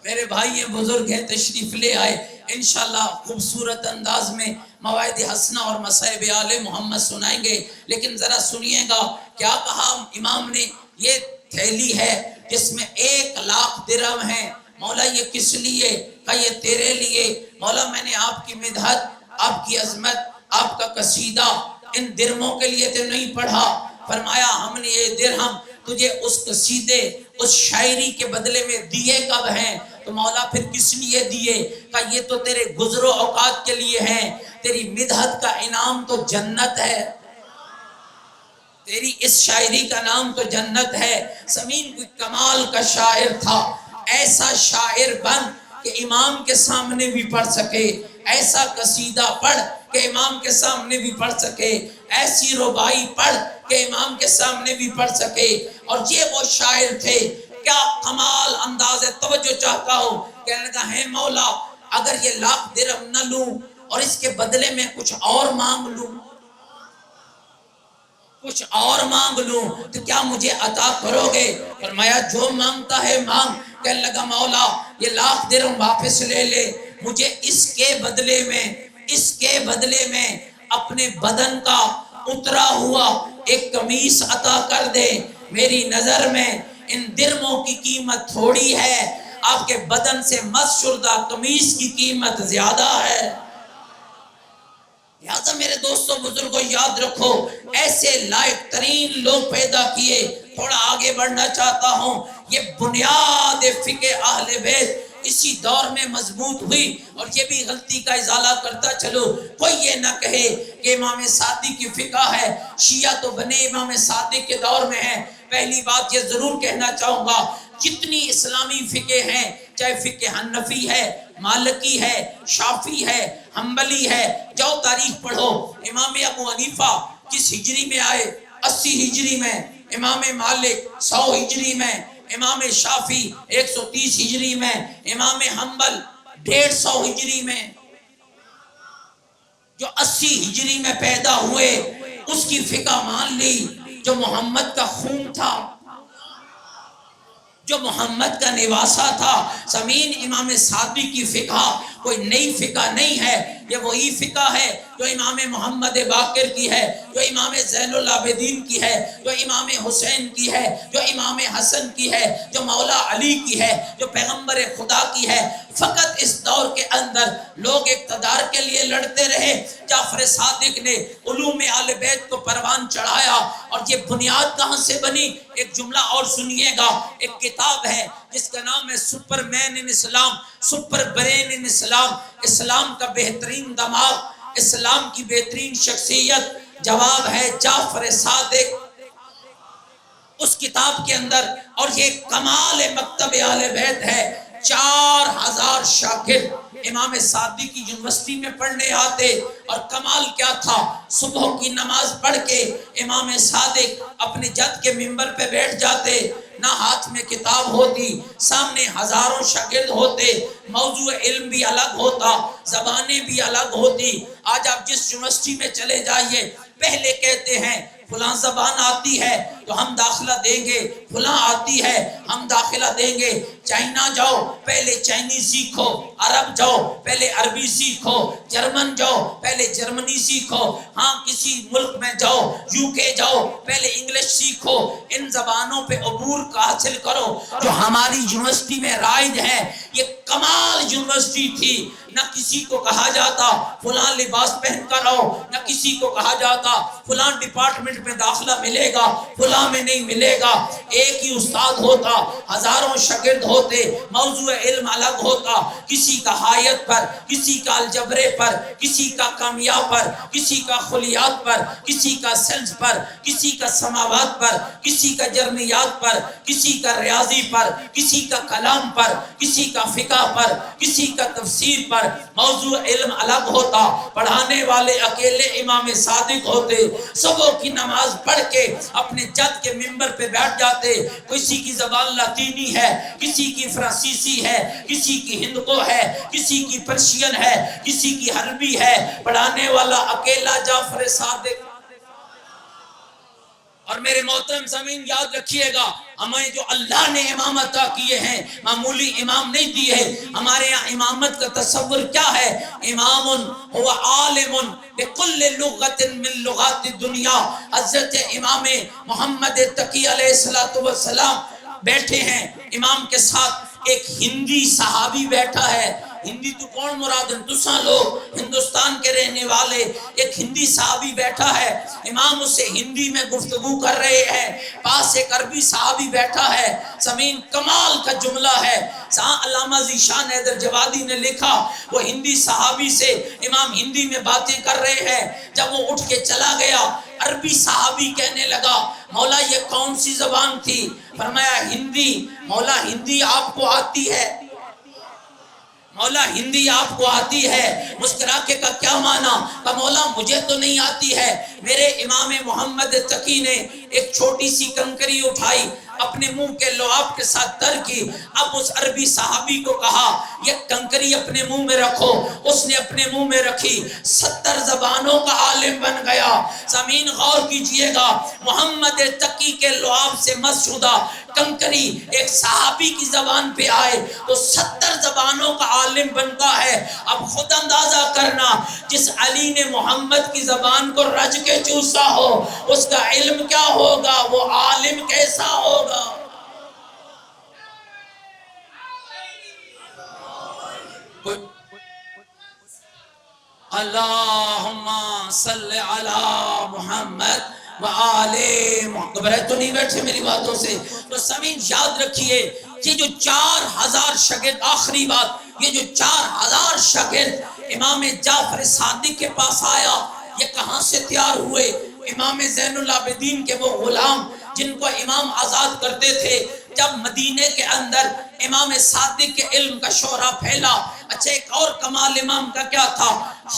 میرے بھائی یہ بزرگ ہیں، تشریف لے آئے، انشاءاللہ خوبصورت انداز میں مواعظ حسنہ اور مصائب آل محمد سنائیں گے، لیکن ذرا سنیے گا کیا کہا امام نے۔ یہ تھیلی ہے جس میں 1,00,000 درہم ہیں، مولا یہ کس لیے؟ کہ یہ تیرے لیے، مولا میں نے آپ کی مدحت، آپ کی عظمت، آپ کا قصیدہ ان درہموں کے لیے تو نہیں پڑھا، فرمایا ہم نے یہ درہم تجھے اس قصیدے، اس شاعری کے بدلے میں دیے کب ہیں؟ تو مولا پھر کس لیے دیے؟ کہ یہ تو تیرے گزر و اوقات کے لیے ہیں، تیری مدحت کا انعام تو جنت ہے، تیری اس شاعری کا نام تو جنت ہے۔ زمین کوئی کمال کا شاعر تھا، ایسا شاعر بن کہ امام کے سامنے بھی پڑھ سکے، ایسا قصیدہ پڑھ کہ امام کے سامنے بھی پڑھ سکے، ایسی ربائی پڑھ کہ امام کے سامنے بھی پڑھ سکے، اور یہ وہ شاعر تھے۔ کیا کمال انداز ہے، توجہ چاہتا ہوں، کہنے لگا ہے مولا اگر یہ 1,00,000 درہم نہ لوں اور اس کے بدلے میں کچھ اور مانگ لوں، کچھ اور مانگ لوں تو کیا مجھے عطا کرو گے؟ فرمایا جو مانگتا ہے مانگ۔ کہنے لگا مولا یہ 1,00,000 درہم واپس لے لے، مجھے اس کے بدلے میں اپنے بدن کا اترا ہوا ایک قمیص عطا کر دے، میری نظر میں ان درہموں کی قیمت تھوڑی ہے، آپ کے بدن سے مس شدہ قمیص کی قیمت زیادہ ہے۔ لہذا میرے دوستوں بزرگوں یاد رکھو، ایسے لائق ترین لوگ پیدا کیے۔ تھوڑا آگے بڑھنا چاہتا ہوں، یہ بنیاد فقہ اہل بیت اسی دور میں مضبوط ہوئی، اور یہ بھی غلطی کا ازالہ کرتا چلو، کوئی یہ نہ کہے کہ امام صادق کی فقہ ہے، شیعہ تو بنے امام صادق کے دور میں ہے۔ پہلی بات یہ ضرور کہنا چاہوں گا، جتنی اسلامی فقہ ہیں، چاہے فقہ حنفی ہے، مالکی ہے، شافی ہے، حنبلی ہے، جاؤ تاریخ پڑھو، امام ابو حنیفہ کس ہجری میں آئے؟ 80 ہجری میں، امام مالک 100 ہجری میں، امام شافی 130 ہجری میں، امام حنبل 150 ہجری میں۔ جو 80 ہجری میں پیدا ہوئے اس کی فقہ مان لی، جو محمد کا خون تھا، جو محمد کا نواسا تھا. زمین امام صادق کی فقہ کوئی نئی فقہ نہیں ہے، یہ وہی فقہ ہے جو امام محمد باقر کی ہے، جو امام زین العابدین کی ہے، جو امام حسین کی ہے، جو امام حسن کی ہے، جو مولا علی کی ہے، جو پیغمبر خدا کی ہے. فقط اس دور کے اندر لوگ اقتدار کے لیے لڑتے رہے. جعفر صادق نے علوم آل بیت کو پروان چڑھایا، اور یہ بنیاد کہاں سے بنی؟ ایک جملہ اور سنیے گا. ایک کتاب ہے جس کا نام ہے سپر مین ان اسلام، سپر برین ان اسلام، اسلام کا بہترین دماغ، اسلام کی بہترین شخصیت. جواب ہے جعفر صادق اس کتاب کے اندر. اور یہ کمال مکتب آل بیت ہے. 4000 شاگرد امام صادق کی یونیورسٹی میں پڑھنے آتے، اور کمال کیا تھا؟ صبح کی نماز پڑھ کے امام صادق اپنے جد کے منبر پہ بیٹھ جاتے. نہ ہاتھ میں کتاب ہوتی، سامنے ہزاروں شاگرد ہوتے، موضوع علم بھی الگ ہوتا، زبانیں بھی الگ ہوتی. آج آپ جس یونیورسٹی میں چلے جائیے، پہلے کہتے ہیں فلاں زبان آتی ہے تو ہم داخلہ دیں گے، فلاں آتی ہے ہم داخلہ دیں گے. چائنا جاؤ پہلے چائنیز سیکھو، عرب جاؤ پہلے عربی سیکھو، جرمن جاؤ پہلے جرمنی سیکھو، ہاں کسی ملک میں جاؤ، یو کے جاؤ پہلے انگلش سیکھو. ان زبانوں پہ عبور حاصل کرو. جو ہماری یونیورسٹی میں رائج ہے، یہ کمال یونیورسٹی تھی. نہ کسی کو کہا جاتا فلاں لباس پہن کر آؤ، نہ کسی کو کہا جاتا فلاں ڈپارٹمنٹ میں داخلہ ملے گا، فلاں میں نہیں ملے گا. ایک ہی استاد ہوتا، ہزاروں شاگرد ہوتے، موضوع علم الگ ہوتا. کسی کا حایت پر، کسی کا الجبرے پر، کسی کا کیمیا پر، کسی کا خلیات پر، کسی کا سائنس پر، کسی کا سماوات پر، کسی کا جرمیات پر، کسی کا ریاضی پر، کسی کا کلام پر، کسی کا فقہ پر، کسی کا تفسیر پر. موضوع علم الگ ہوتا. پڑھانے والے اکیلے امام صادق ہوتے. صبح کی نماز پڑھ کے اپنے جد کے منبر پہ بیٹھ جاتے. کسی کی زبان لاطینی ہے، کسی کی فرانسیسی ہے، کسی کی ہندکو ہے، کسی کی پرشین ہے، کسی کی عربی ہے. پڑھانے والا اکیلا جعفر صادق. اور میرے محترم سامعین یاد رکھیے گا، ہمیں جو اللہ نے امام عطا کیے ہیں، معمولی امام نہیں دیے ہیں. ہمارے یہاں امامت کا تصور کیا ہے؟ امام هو عالم بكل لغت من لغات الدنیا. حضرت امام محمد تقی علیہ السلام بیٹھے ہیں، امام کے ساتھ ایک ہندی صحابی بیٹھا ہے. ہندی تو کون مراد ہے؟ دوسرا لوگ ہندوستان کے رہنے والے. ایک ہندی صحابی بیٹھا ہے، امام اس سے ہندی میں گفتگو کر رہے ہیں. پاس ایک عربی صحابی بیٹھا ہے. زمین کمال کا جملہ ہے. علامہ ذیشان حیدر جوادی نے لکھا، وہ ہندی صحابی سے امام ہندی میں باتیں کر رہے ہیں. جب وہ اٹھ کے چلا گیا، عربی صحابی کہنے لگا مولا یہ کون سی زبان تھی؟ فرمایا ہندی. مولا ہندی آپ کو آتی ہے؟ مولا ہندی آپ کو آتی ہے؟ مسکرا کے کا کیا مانا؟ کہ مولا مجھے تو نہیں آتی ہے. میرے امام محمد تقی نے ایک چھوٹی سی کنکری اٹھائی، اپنے منہ کے لعاب کے ساتھ تر کی. اب اس عربی صحابی کو کہا یہ کنکری اپنے منہ میں رکھو. اس نے اپنے منہ میں رکھی، 70 زبانوں کا عالم بن گیا. زمین غور کیجئے گا، محمد تقی کے لعاب سے مس شدہ کنکری ایک صحابی کی زبان پہ آئے تو 70 زبانوں کا عالم بنتا ہے. اب خود اندازہ کرنا، جس علی نے محمد کی زبان کو رج کے چوسا ہو، اس کا علم کیا ہوگا، وہ عالم کیسا ہوگا. اللہم صلی علی محمد وآل محمد. گھبراہٹ تو نہیں بیٹھے میری باتوں سے؟ تو سمین یاد رکھیے، یہ جو 4000 شاگرد، آخری بات، یہ جو 4000 شاگرد امام جعفر صادق کے پاس آیا، یہ کہاں سے تیار ہوئے؟ امام زین العابدین کے وہ غلام جن کو امام آزاد کرتے تھے. جب مدینے کے اندر امام صادق کے علم کا شعرہ پھیلا. اچھا ایک اور کمال امام کا کیا تھا؟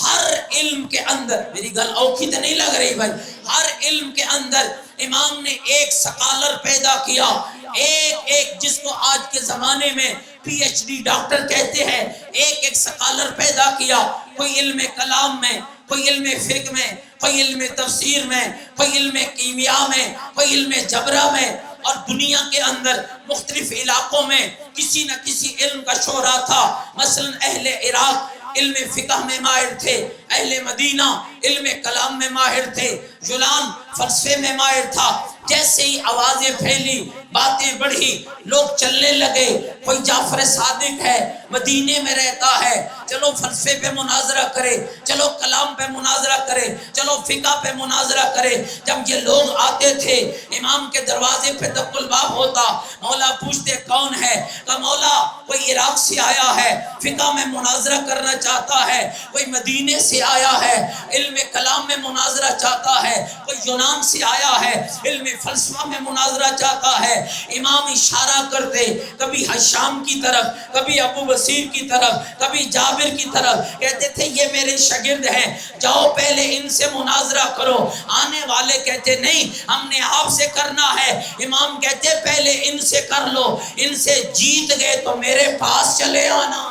ہر علم کے اندر، میری گل اوکھی تو نہیں لگ رہی بھائی، ہر علم کے اندر امام نے ایک سکالر پیدا کیا. ایک جس کو آج کے زمانے میں پی ایچ ڈی ڈاکٹر کہتے ہیں، ایک سکالر پیدا کیا. کوئی علم کلام میں، کوئی علم فقہ میں، کوئی علم تفسیر میں، کوئی علم کیمیا میں، کوئی علم جبرہ میں. اور دنیا کے اندر مختلف علاقوں میں کسی نہ کسی علم کا شہرا تھا. مثلا اہل عراق علم فقہ میں ماہر تھے، اہل مدینہ علم کلام میں ماہر تھے، یونان فلسفے میں ماہر تھا. جیسے ہی آوازیں پھیلی، باتیں بڑھی، لوگ چلنے لگے. کوئی جعفر صادق ہے، مدینے میں رہتا ہے، چلو فلسفے پہ مناظرہ کرے، چلو کلام پہ مناظرہ کرے، چلو فقہ پہ مناظرہ کرے. جب یہ لوگ آتے تھے امام کے دروازے پہ دق الباب ہوتا، مولا پوچھتے کون ہے؟ کہ مولا کوئی عراق سے آیا ہے، فقہ میں مناظرہ کرنا چاہتا ہے، کوئی مدینے سے آیا ہے، علم کلام میں مناظرہ چاہتا ہے، کوئی یونان سے آیا ہے، علم فلسفہ میں مناظرہ چاہتا ہے. امام اشارہ کرتے، کبھی حشام کی طرف، کبھی ابو بصیر کی طرف، کبھی جابر کی طرف، کہتے تھے یہ میرے شاگرد ہیں، جاؤ پہلے ان سے مناظرہ کرو. آنے والے کہتے نہیں ہم نے آپ سے کرنا ہے. امام کہتے پہلے ان سے کر لو، ان سے جیت گئے تو میرے پاس چلے آنا.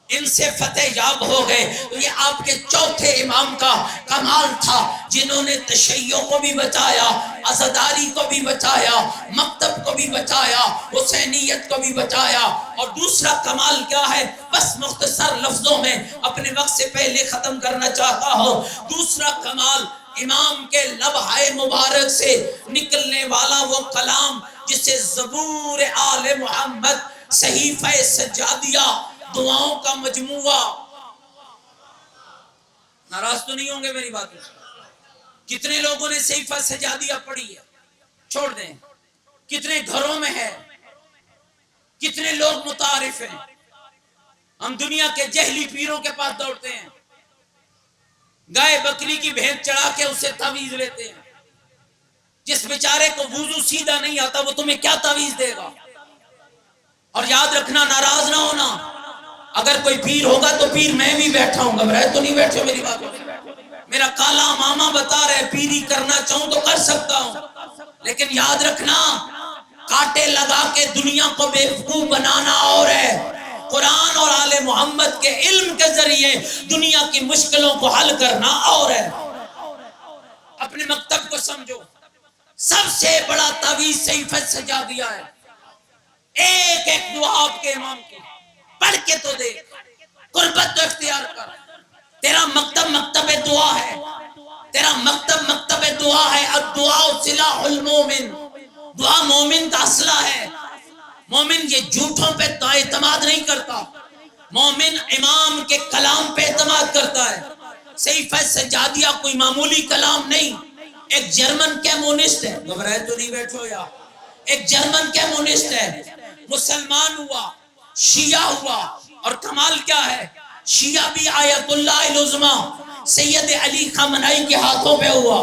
ان سے فتح یاب ہو گئے. تو یہ آپ کے چوتھے امام کا کمال تھا، جنہوں نے تشیع کو بھی بچایا، عزاداری کو بھی بچایا، مکتب کو بھی بچایا، حسینیت کو بھی بچایا. اور دوسرا کمال کیا ہے؟ بس مختصر لفظوں میں اپنے وقت سے پہلے ختم کرنا چاہتا ہوں. دوسرا کمال امام کے لبہائے مبارک سے نکلنے والا وہ کلام جسے زبور آل محمد، صحیفہ سجادیہ، دعاؤں کا مجموعہ. ناراض تو نہیں ہوں گے میری باتوں سے؟ کتنے لوگوں نے صحیفہ سجادیہ پڑھی ہے؟ چھوڑ دیں. کتنے گھروں میں ہے؟ کتنے لوگ متعارف ہیں؟ ہم دنیا کے جہلی پیروں کے پاس دوڑتے ہیں، گائے بکری کی بھینٹ چڑھا کے اسے تعویذ لیتے ہیں. جس بیچارے کو وضو سیدھا نہیں آتا وہ تمہیں کیا تعویذ دے گا؟ اور یاد رکھنا، ناراض نہ ہونا، اگر کوئی پیر ہوگا تو پیر میں بھی بیٹھا ہوں. گھبرائے تو نہیں بیٹھے میری بات. میرا کالا ماما بتا رہے پیری کرنا چاہوں تو کر سکتا ہوں، لیکن یاد رکھنا کانٹے لگا کے دنیا کو بیوقوف بنانا اور ہے، قرآن اور آل محمد کے علم کے ذریعے دنیا کی مشکلوں کو حل کرنا اور ہے. اپنے مکتب کو سمجھو. سب سے بڑا تعویذ صحیفہ سجادیہ ہے. ایک ایک دعا آپ کے امام کی پڑھ کے تو دیکھ، قربت تو اختیار کر. تیرا مکتب مکتب دعا ہے، تیرا مکتب مکتب دعا ہے. الدعاء سلاح المومن، دعا مومن کا اسلحہ ہے. مومن یہ جھوٹوں پہ اعتماد نہیں کرتا، مومن امام کے کلام پہ اعتماد کرتا ہے. صحیفہ سجادیہ کوئی معمولی کلام نہیں. ایک جرمن کیمونسٹ ہے، گھبرائے تو نہیں بیٹھو یا، ایک جرمن کیمونسٹ ہے، مسلمان ہوا، شیعہ ہوا. اور کمال کیا ہے؟ شیعہ بھی آیت اللہ العظمیٰ سید علی خامنائی کے ہاتھوں پہ ہوا.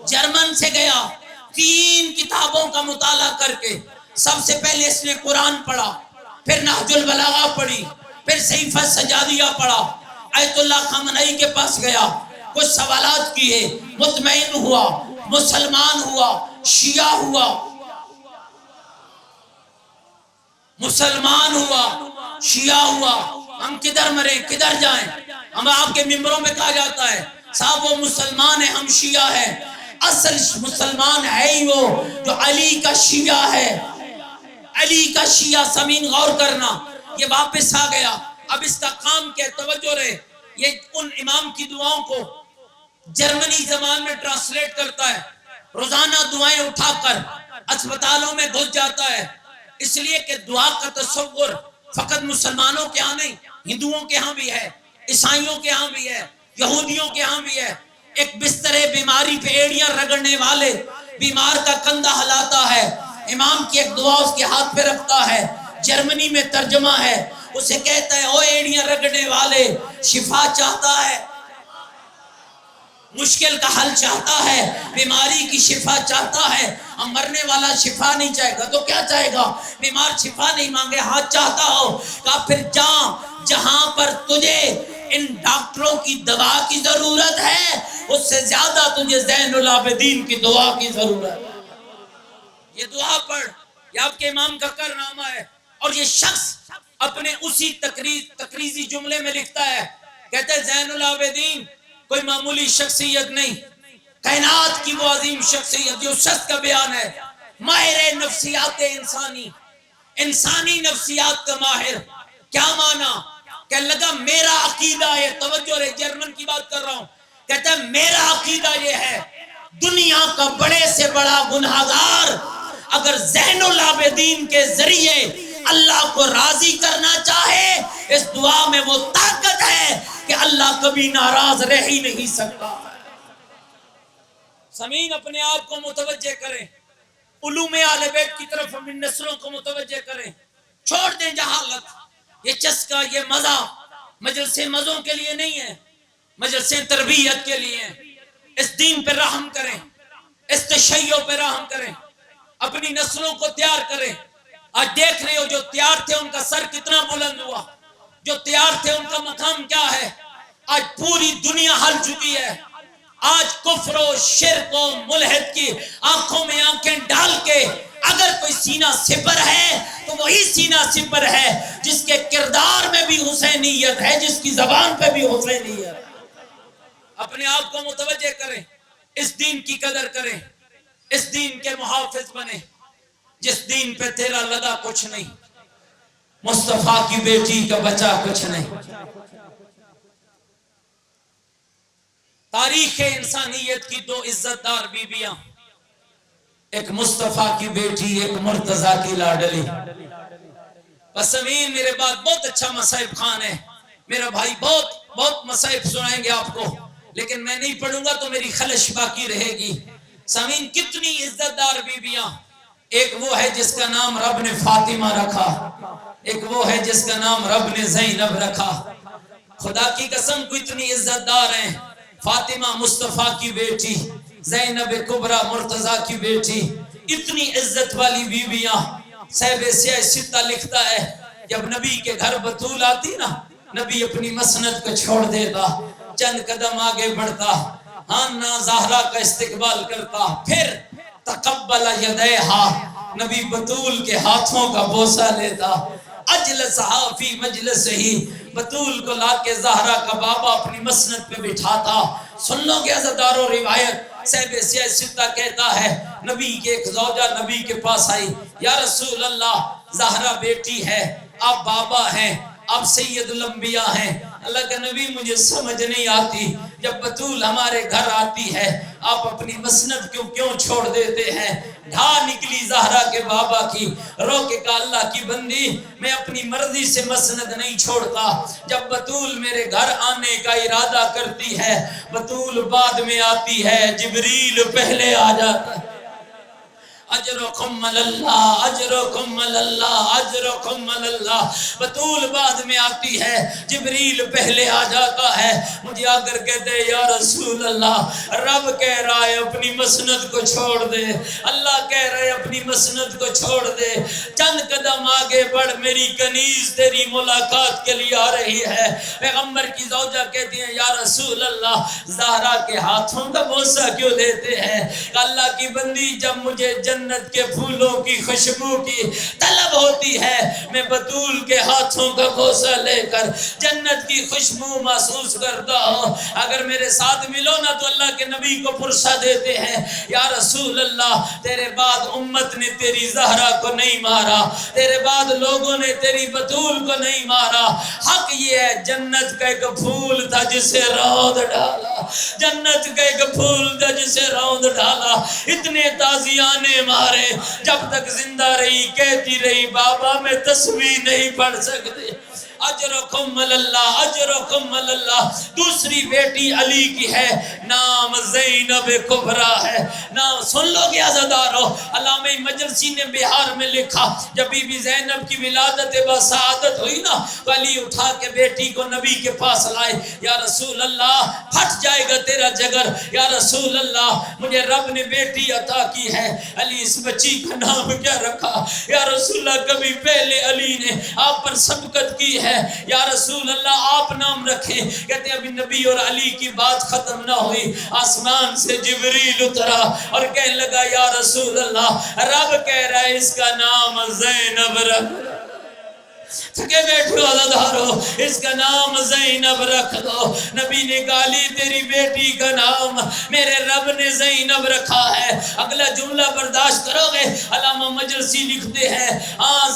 جرمن سے گیا، 3 کتابوں کا مطالعہ کر کے سب سے پہلے اس نے قرآن پڑھا، پھر نہج البلاغہ پڑھی، پھر صحیفہ سجادیہ پڑھا. آیت اللہ خامنائی کے پاس گیا، کچھ سوالات کیے، مطمئن ہوا، مسلمان ہوا، شیعہ ہوا، مسلمان ہوا، شیعہ ہوا. ہم کدھر مریں کدھر جائیں؟ ہم آپ کے ممبروں میں کہا جاتا ہے صاحب وہ مسلمان ہیں ہم شیعہ ہیں. اصل مسلمان ہے ہی وہ جو علی کا شیعہ ہے. علی کا شیعہ. سمین غور کرنا، یہ واپس آ گیا. اب اس کا کام کیا؟ توجہ رہے. یہ ان امام کی دعاؤں کو جرمنی زبان میں ٹرانسلیٹ کرتا ہے، روزانہ دعائیں اٹھا کر اسپتالوں میں گھس جاتا ہے. اس لیے کہ دعا کا تصور فقط مسلمانوں کے ہاں نہیں، ہندوؤں کے ہاں بھی ہے، عیسائیوں کے ہاں بھی ہے، یہودیوں کے ہاں بھی ہے. ایک بستر بیماری پہ ایڑیاں رگڑنے والے بیمار کا کندھا ہلاتا ہے، امام کی ایک دعا اس کے ہاتھ پہ رکھتا ہے. جرمنی میں ترجمہ ہے، اسے کہتا ہے او ایڑیاں رگڑنے والے، شفا چاہتا ہے، مشکل کا حل چاہتا ہے، بیماری کی شفا چاہتا ہے. ہم مرنے والا شفا نہیں چاہے گا تو کیا چاہے گا؟ بیمار شفا نہیں مانگے، ہاتھ چاہتا ہو. کہا پھر جہاں پر تجھے ان ڈاکٹروں کی دوا کی ضرورت ہے اس سے زیادہ تجھے زین العابدین کی دعا کی ضرورت ہے. یہ دعا پڑھ، یہ آپ کے امام کا کارنامہ ہے. اور یہ شخص اپنے اسی تقریزی جملے میں لکھتا ہے، کہتا ہے زین العابدین کوئی معمولی شخصیت نہیں، کائنات کی وہ عظیم شخصیت جو شخص کا بیان ہے ماہر نفسیات انسانی، انسانی نفسیات کا ماہر. کیا مانا؟ کہ لگا میرا عقیدہ ہے، توجہ رہے، جرمن کی بات کر رہا ہوں، کہتا ہے میرا عقیدہ یہ ہے دنیا کا بڑے سے بڑا گناہگار اگر زین العابدین کے ذریعے اللہ کو راضی کرنا چاہے، اس دعا میں وہ طاقت ہے کہ اللہ کبھی ناراض رہ ہی نہیں سکتا. سامعین اپنے آپ کو متوجہ کریں، علوم اہل بیت کی طرف اپنی نسلوں کو متوجہ کریں، چھوڑ دیں جہالت. یہ چسکا، یہ مزہ مجلسیں مزوں کے لیے نہیں ہے، مجلسیں تربیت کے لیے ہیں. اس دین پہ رحم کریں، اس تشیع پہ رحم کریں، اپنی نسلوں کو تیار کریں. آج دیکھ رہے ہو جو تیار تھے ان کا سر کتنا بلند ہوا، جو تیار تھے ان کا مقام کیا ہے. آج پوری دنیا ہل چکی ہے. آج کفر و شرک و ملحد کی آنکھوں میں آنکھیں ڈال کے اگر کوئی سینہ سپر ہے تو وہی سینہ سپر ہے جس کے کردار میں بھی حسینیت ہے، جس کی زبان پہ بھی حسینیت ہے. اپنے آپ کو متوجہ کریں، اس دین کی قدر کریں، اس دین کے محافظ بنیں جس دین پہ تیرا لگا کچھ نہیں، مصطفیٰ کی بیٹی کا بچا کچھ نہیں. تاریخ انسانیت کی دو عزت دار بیویاں، ایک مصطفیٰ کی بیٹی، ایک مرتضیٰ کی لاڈلی. بس امین میرے بعد بہت اچھا مصائب خان ہے، میرا بھائی بہت مصائب سنائیں گے آپ کو، لیکن میں نہیں پڑھوں گا تو میری خلش باقی رہے گی. سامعین کتنی عزت دار بیویاں، ایک وہ ہے جس کا نام رب نے فاطمہ رکھا، ایک وہ ہے جس کا نام رب نے زینب رکھا. خدا کی قسم کو اتنی عزت دار ہیں. فاطمہ مصطفیٰ کی بیٹی، زینب کبریٰ مرتضیٰ کی بیٹی، اتنی عزت والی بیویاں. صاحب سیاہ ستہ لکھتا ہے جب نبی کے گھر بطول آتی نا، نبی اپنی مسند کو چھوڑ دیتا، چند قدم آگے بڑھتا، آنا زہرا کا استقبال کرتا، پھر تقبل یدیہا، نبی بطول کے ہاتھوں کا بوسہ لیتا. اجلسہا فی مجلس ہی، بطول کو لا کے زہرا کا بابا اپنی مسند پہ بٹھاتا. سن لو کہ عزتدارو روایت، صاحب سیاہ ستہ کہتا ہے نبی کے ایک زوجہ نبی کے پاس آئی، یا رسول اللہ زہرا بیٹی ہے، آپ بابا ہیں، آپ سید الانبیاء ہیں. اللہ کا نبی مجھے سمجھ نہیں آتی، جب بطول ہمارے گھر آتی ہے آپ اپنی مسند کیوں چھوڑ دیتے ہیں. ڈھا نکلی زہرا کے بابا کی، رو کے کہا اللہ کی بندی میں اپنی مرضی سے مسند نہیں چھوڑتا. جب بطول میرے گھر آنے کا ارادہ کرتی ہے، بطول بعد میں آتی ہے، جبریل پہلے آ جاتا ہے. اجرکم اللہ، اجرکم اللہ، اجرکم اللہ. بطول بعد میں آتی ہے، جبریل پہلے آ جاتا ہے. مجھے آ کر کہتے ہیں یا رسول اللہ رب کہہ رہا ہے اپنی مسند کو چھوڑ دے، اللہ کہہ رہا ہے اپنی مسند کو چھوڑ دے، چند قدم آگے بڑھ، میری کنیز تیری ملاقات کے لیے آ رہی ہے. پیغمبر کی زوجہ کہتی ہیں یا رسول اللہ زہرا کے ہاتھوں کا بوسہ کیوں دیتے ہیں؟ اللہ کی بندی جب مجھے جنت کے پھولوں کی خوشبو کی طلب ہوتی ہے میں بطول کے ہاتھوں کا بوسہ لے کر جنت کی خوشبو محسوس کرتا ہوں. اگر میرے ساتھ ملو نا تو اللہ کے نبی کو پرسہ دیتے ہیں یا رسول اللہ تیرے بعد امت نے تیری زہرا کو نہیں مارا، تیرے بعد لوگوں نے تیری بطول کو نہیں مارا. حق یہ ہے جنت کا ایک پھول تھا جسے روند ڈالا، جنت کا ایک پھول تھا جسے روند ڈالا. اتنے تازیانے مارے جب تک زندہ رہی کہتی رہی بابا میں تسبیح نہیں پڑھ سکتی. اجرکم اللہ، اجرکم اللہ. دوسری بیٹی علی کی ہے، نام زینب کبریٰ ہے. نام سن لو گے عزادارو، علامہ مجلسی نے بہار میں لکھا جب بی بی زینب کی ولادت بسعادت ہوئی نا تو علی اٹھا کے بیٹی کو نبی کے پاس لائے. یا رسول اللہ پھٹ جائے گا تیرا جگر، یا رسول اللہ مجھے رب نے بیٹی عطا کی ہے. علی اس بچی کا نام کیا رکھا؟ یا رسول اللہ کبھی پہلے علی نے آپ پر سبقت کی ہے، یا رسول اللہ آپ نام رکھیں. کہتے ہیں ابھی نبی اور علی کی بات ختم نہ ہوئی، آسمان سے جبریل اترا اور کہنے لگا یا رسول اللہ رب کہہ رہا ہے اس کا نام زینب رکھ. تھکے بیٹھو عزادارو، اس کا نام زینب رکھ دو۔ نبی نے گالی تیری بیٹی کا نام میرے رب نے زینب رکھا ہے۔ اگلا جملہ برداشت کرو گے؟ علامہ مجلسی لکھتے ہیں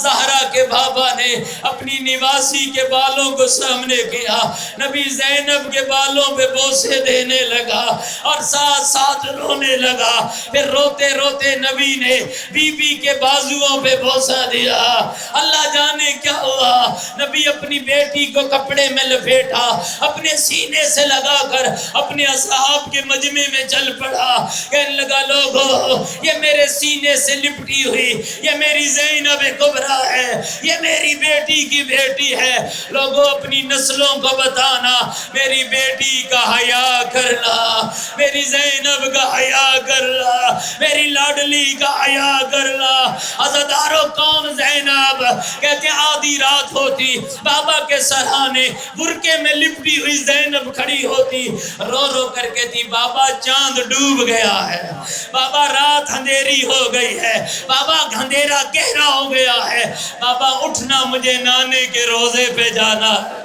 زہرا کے بابا نے اپنی نواسی کے بالوں کو سامنے کیا، نبی زینب کے بالوں پہ بوسے دینے لگا اور ساتھ ساتھ رونے لگا۔ پھر روتے روتے نبی نے بی بی کے بازوؤں پہ بوسا دیا۔ اللہ جانے کیا ہوا، نبی اپنی بیٹی کو کپڑے میں لپیٹا، اپنے سینے سے لگا کر اپنے اصحاب کے مجمع میں چل پڑا، کہنے لگا لوگو یہ میرے سینے سے لپٹی ہوئی یہ میری زینب کبریٰ ہے، یہ میری بیٹی کی بیٹی ہے۔ لوگوں اپنی نسلوں کو بتانا میری بیٹی کا حیا کرنا، میری زینب کا حیا کرنا، میری لاڈلی کا حیا کرنا۔ عزادارو کون زینب؟ کہتے ہیں آدھی رات ہوتی، بابا کے سرہانے برقے میں لپٹی ہوئی زینب کھڑی ہوتی، رو رو کر کہتی بابا چاند ڈوب گیا ہے، بابا رات اندھیری ہو گئی ہے، بابا اندھیرا گہرا ہو گیا ہے، بابا اٹھنا مجھے نانے کے روزے پہ جانا ہے۔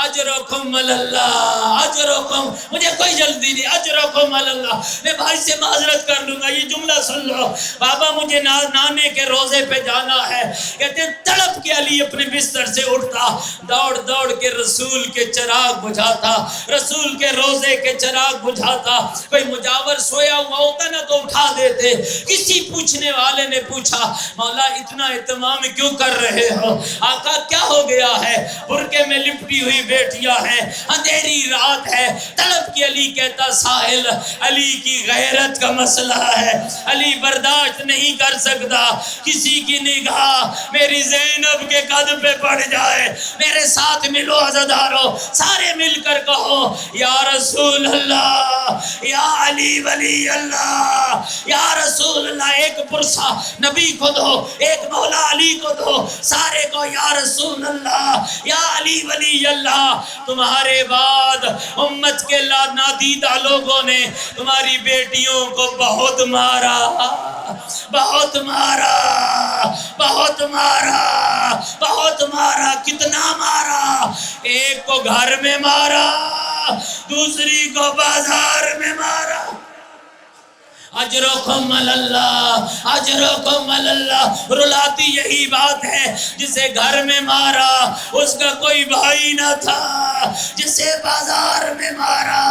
اجرکم اللہ، اجرکم، مجھے کوئی جلدی نہیں، اجرکم اللہ، میں بھائی سے معذرت کر لوں گا، یہ جملہ سن لو، بابا مجھے نانے کے روزے پہ جانا ہے۔ کہتے ہیں تڑپ کے علی اپنے بستر سے اٹھتا، دوڑ دوڑ کے رسول کے چراغ بجھاتا، رسول کے روزے کے چراغ بجھاتا۔ کوئی مجاور سویا ہوا ہوتا نا تو اٹھا دیتے۔ کسی پوچھنے والے نے پوچھا مولا اتنا اہتمام کیوں کر رہے ہو؟ آقا کیا ہو گیا ہے؟ برقے میں لپٹی ہوئی بیٹیاں ہیں، اندھیری رات ہے، طلب کی۔ علی کہتا ساحل علی کی غیرت کا مسئلہ ہے، علی برداشت نہیں کر سکتا کسی کی نگاہ میری زینب کے قد پہ پڑ جائے۔ میرے ساتھ ملو عزادارو، سارے مل کر کہو یا رسول اللہ، یا علی ولی اللہ، یا رسول اللہ۔ ایک پرسہ نبی کو دو، ایک مولا علی کو دو، سارے کو یا رسول اللہ، یا علی ولی اللہ۔ تمہارے بعد امت کے نادیدہ لوگوں نے تمہاری بیٹیوں کو بہت مارا، بہت مارا، بہت مارا، بہت مارا۔ کتنا مارا؟ ایک کو گھر میں مارا، دوسری کو بازار میں مارا۔ اجرکم اللہ، اجرکم اللہ۔ رلاتی یہی بات ہے، جسے گھر میں مارا اس کا کوئی بھائی نہ تھا، جسے بازار میں مارا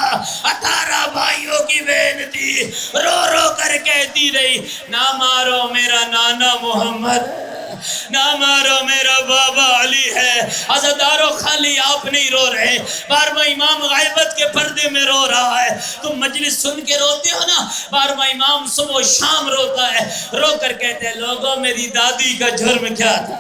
18 بھائیوں کی بہن تھی، رو رو کر کہتی رہی نہ مارو میرا نانا محمد، نہ مارو میرا بابا علی ہے۔ عزادارو خالی آپ نہیں رو رہے، بارہواں امام غیبت کے پردے میں رو رہا ہے۔ تم مجلس سن کے روتے ہو نا، بارہواں امام صبح و شام روتا ہے، رو کر کہتے ہیں لوگوں میری دادی کا جرم کیا تھا،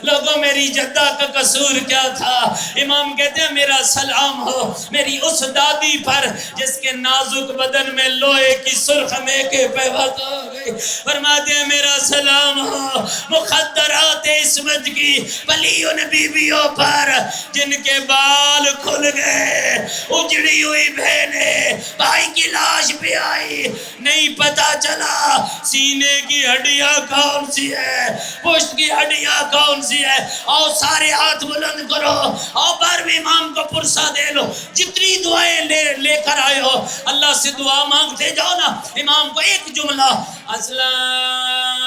لوگوں میری جدہ کا قصور کیا تھا۔ امام کہتے ہیں میرا سلام ہو میری اس دادی پر جس کے نازک بدن میں لوہے کی سرخ میکے پیوست ہو گئی۔ فرماتے ہیں میرا سلام ہو مخدرات عصمت کی ولی ان بیویوں پر جن کے بال کھل گئے، اجڑی ہوئی بہنیں، بھائی کی لاش پہ آئی، نہیں پتا چلا سینے کی ہڈیاں کون سی ہے، پشت کی ہڈیاں کون سی ہے۔ آؤ سارے ہاتھ بلند کرو، آؤ بارہویں امام کو پرسہ دے لو، جتنی دعائیں لے کر آئے ہو اللہ سے دعا مانگتے جاؤ نا۔ امام کو ایک جملہ السلام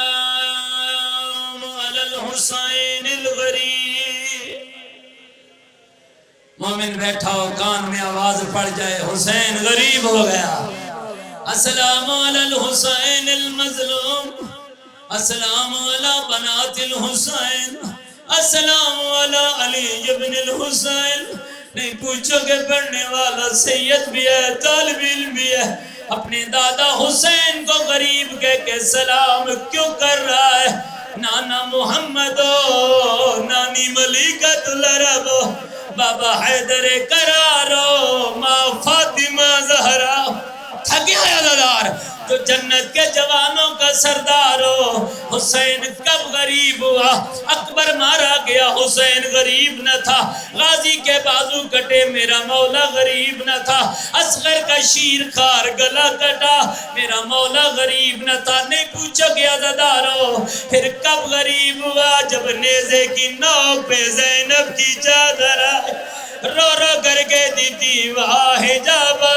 علی الحسین الغریب۔ مومن بیٹھا ہو کان میں آواز پڑ جائے حسین غریب ہو گیا۔ السلام علی الحسین المظلوم، السلام علی بنات الحسین، السلام علی علی ابن الحسین۔ نہیں پوچھو کہ پڑھنے والا سید بھی ہے، طالب علم بھی ہے، اپنے دادا حسین کو غریب کہہ کے سلام کیوں کر رہا ہے؟ نانا محمد ہو، نانی ملکۃ العرب ہو، بابا حیدر کرارو، ماں فاطمہ زہرا۔ تھک گیا ہے عزادار جو جنت کے جوانوں کا سردار ہو. حسین کب غریب ہوا؟ اکبر مارا گیا حسین غریب نہ تھا. غازی کے بازو کٹے میرا مولا غریب نہ تھا. اصغر کا شیر خار گلا کٹا میرا مولا غریب نہ تھا. نہیں پوچھو گیا عزادارو پھر کب غریب ہوا؟ جب نیزے کی نوک پہ زینب کی چادر آئے رو رو کر کے دیتی واہ جابا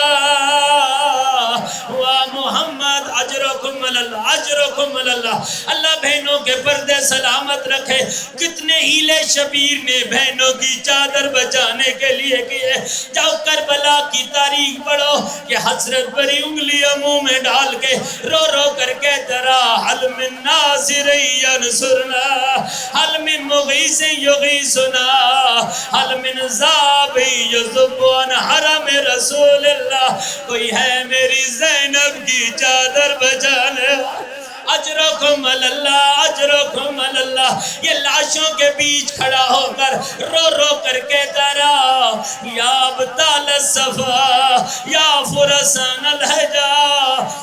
وا محمد اجرکم اللہ اجرکم اللہ. اللہ بہنوں کے پردے سلامت رکھے. کتنے ہیلے شبیر نے بہنوں کی چادر بچانے کے لیے کیے. جاؤ کربلا کی تاریخ پڑھو کہ حسرت بری انگلیاں منہ میں ڈال کے رو رو کر کے درا حل من ناصر ینصرنا حل من مغیث یغیثنا حل من ذاب یذب عن حرم رسول اللہ. کوئی ہے میری زینب کی چادر بچانے؟ اجرکم اللہ اجرکم اللہ. یہ لاشوں کے بیچ کھڑا ہو کر رو رو کر کے درا یا ابطال الصفا یا فرسان الحجا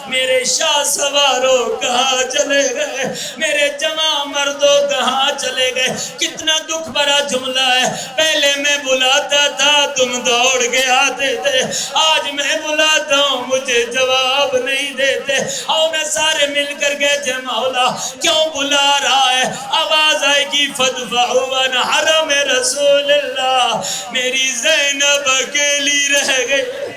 میرے شاہ سواروں کہاں چلے گئے؟ میرے جمع مردوں کہاں چلے گئے؟ کتنا دکھ بھرا جملہ ہے. پہلے میں بلاتا تھا تم دوڑ کے آتے تھے. آج میں بلاتا ہوں مجھے جواب نہیں دیتے. آؤ میں سارے مل کر کے مولا کیوں بلا رہا ہے؟ آواز آئے گی فدفعوا عن حرم رسول اللہ. میری زینب اکیلی رہ گئی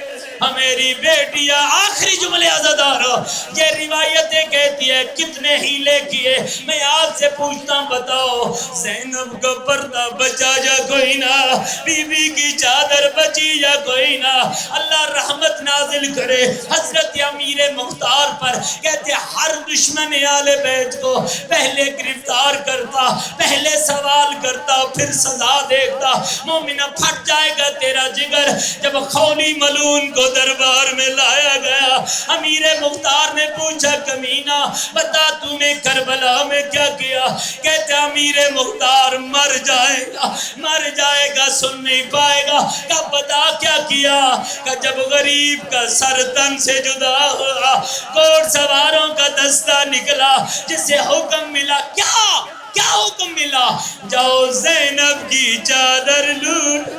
میری بیٹیاں. آخری جملے عزادارو یہ روایتیں کہتی ہے کتنے ہیلے کیے. میں آپ سے پوچھتا ہوں بتاؤ زینب کا پردہ بچا یا کوئی نہ؟ بی بی کی چادر بچی یا کوئی نہ؟ اللہ رحمت نازل کرے حضرت امیر مختار پر. کہتے ہر دشمن آل بیت کو پہلے گرفتار کرتا پہلے سوال کرتا پھر سزا دیکھتا. مومنہ پھٹ جائے گا تیرا جگر. جب خولی ملون کو دربار میں لایا گیا امیر مختار نے پوچھا کمینہ بتا تو نے کربلا میں کیا کیا؟ کہتے امیر مختار مر جائے گا سن نہیں پائے گا. کہ بتا کیا کیا؟ کہ جب غریب کا سر تن سے جدا ہوا گھوڑ سواروں کا دستہ نکلا جسے حکم ملا کیا حکم ملا؟ جاؤ زینب کی چادر لوٹ.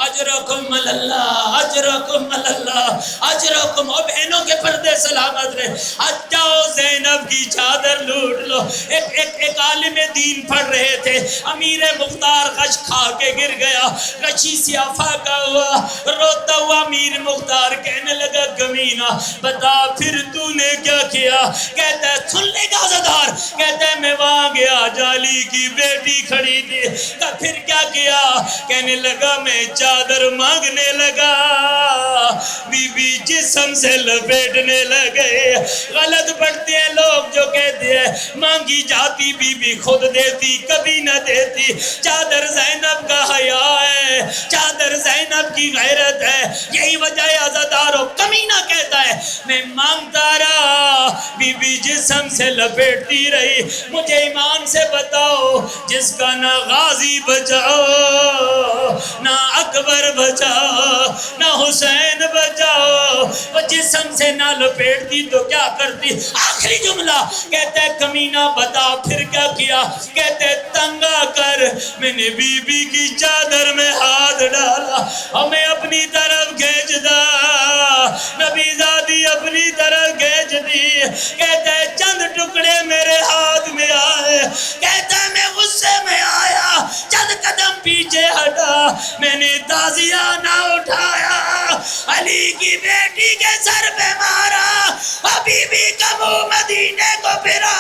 اجرکم اللہ اجرکم اللہ اجرکم. اور بہنوں کے پردے سلامت رہے. جاؤ زینب کی چادر لوٹ لو. ایک عالم دین پڑھ رہے تھے. امیر مختار غش کھا کے گر گیا. غشی سیاہ فاقہ ہوا. روتا ہوا امیر مختار کہنے لگا کمینہ بتا پھر تو نے کیا کیا؟ کہتا ہے سن لے گا عزادار. کہتا ہے میں وہاں گیا جالی کی بیٹی کھڑی تھی. کہ پھر کیا کیا؟ کہنے لگا میں چادر مانگنے لگا بی بی جسم سے لپیٹنے لگے. غلط پڑھتے ہیں لوگ جو کہتے ہیں مانگی جاتی بی بی خود دیتی کبھی نہ دیتی. چادر زینب کا حیا ہے چادر زینب کی غیرت ہے. یہی وجہ ہے عزادارو کمینہ کہتا ہے میں مانگتا رہا بی بی جسم سے لپیٹتی رہی. مجھے ایمان سے بتاؤ جس کا نہ غازی بچاؤ نہ اکبر بچاؤ نہ حسین بچاؤ وہ جسم سے نہ لپیٹتی تو کیا کرتی؟ آخری جملہ کہتے کمینہ بتا پھر کیا کیا؟ کہتے تنگا کر میں نے بی بی کی چادر میں ہاتھ ڈالا اور میں اپنی طرف کھینچ دا نبی زادی اپنی طرف کھینچ دی. کہتے چند ٹکڑے میرے ہاتھ میں آئے. کہتا میں غصے میں آیا چند قدم پیچھے ہٹا میں نے تازیہ نہ اٹھایا علی کی بیٹی کے سر پہ مارا بی بی کا منہ مدینے کو پھرا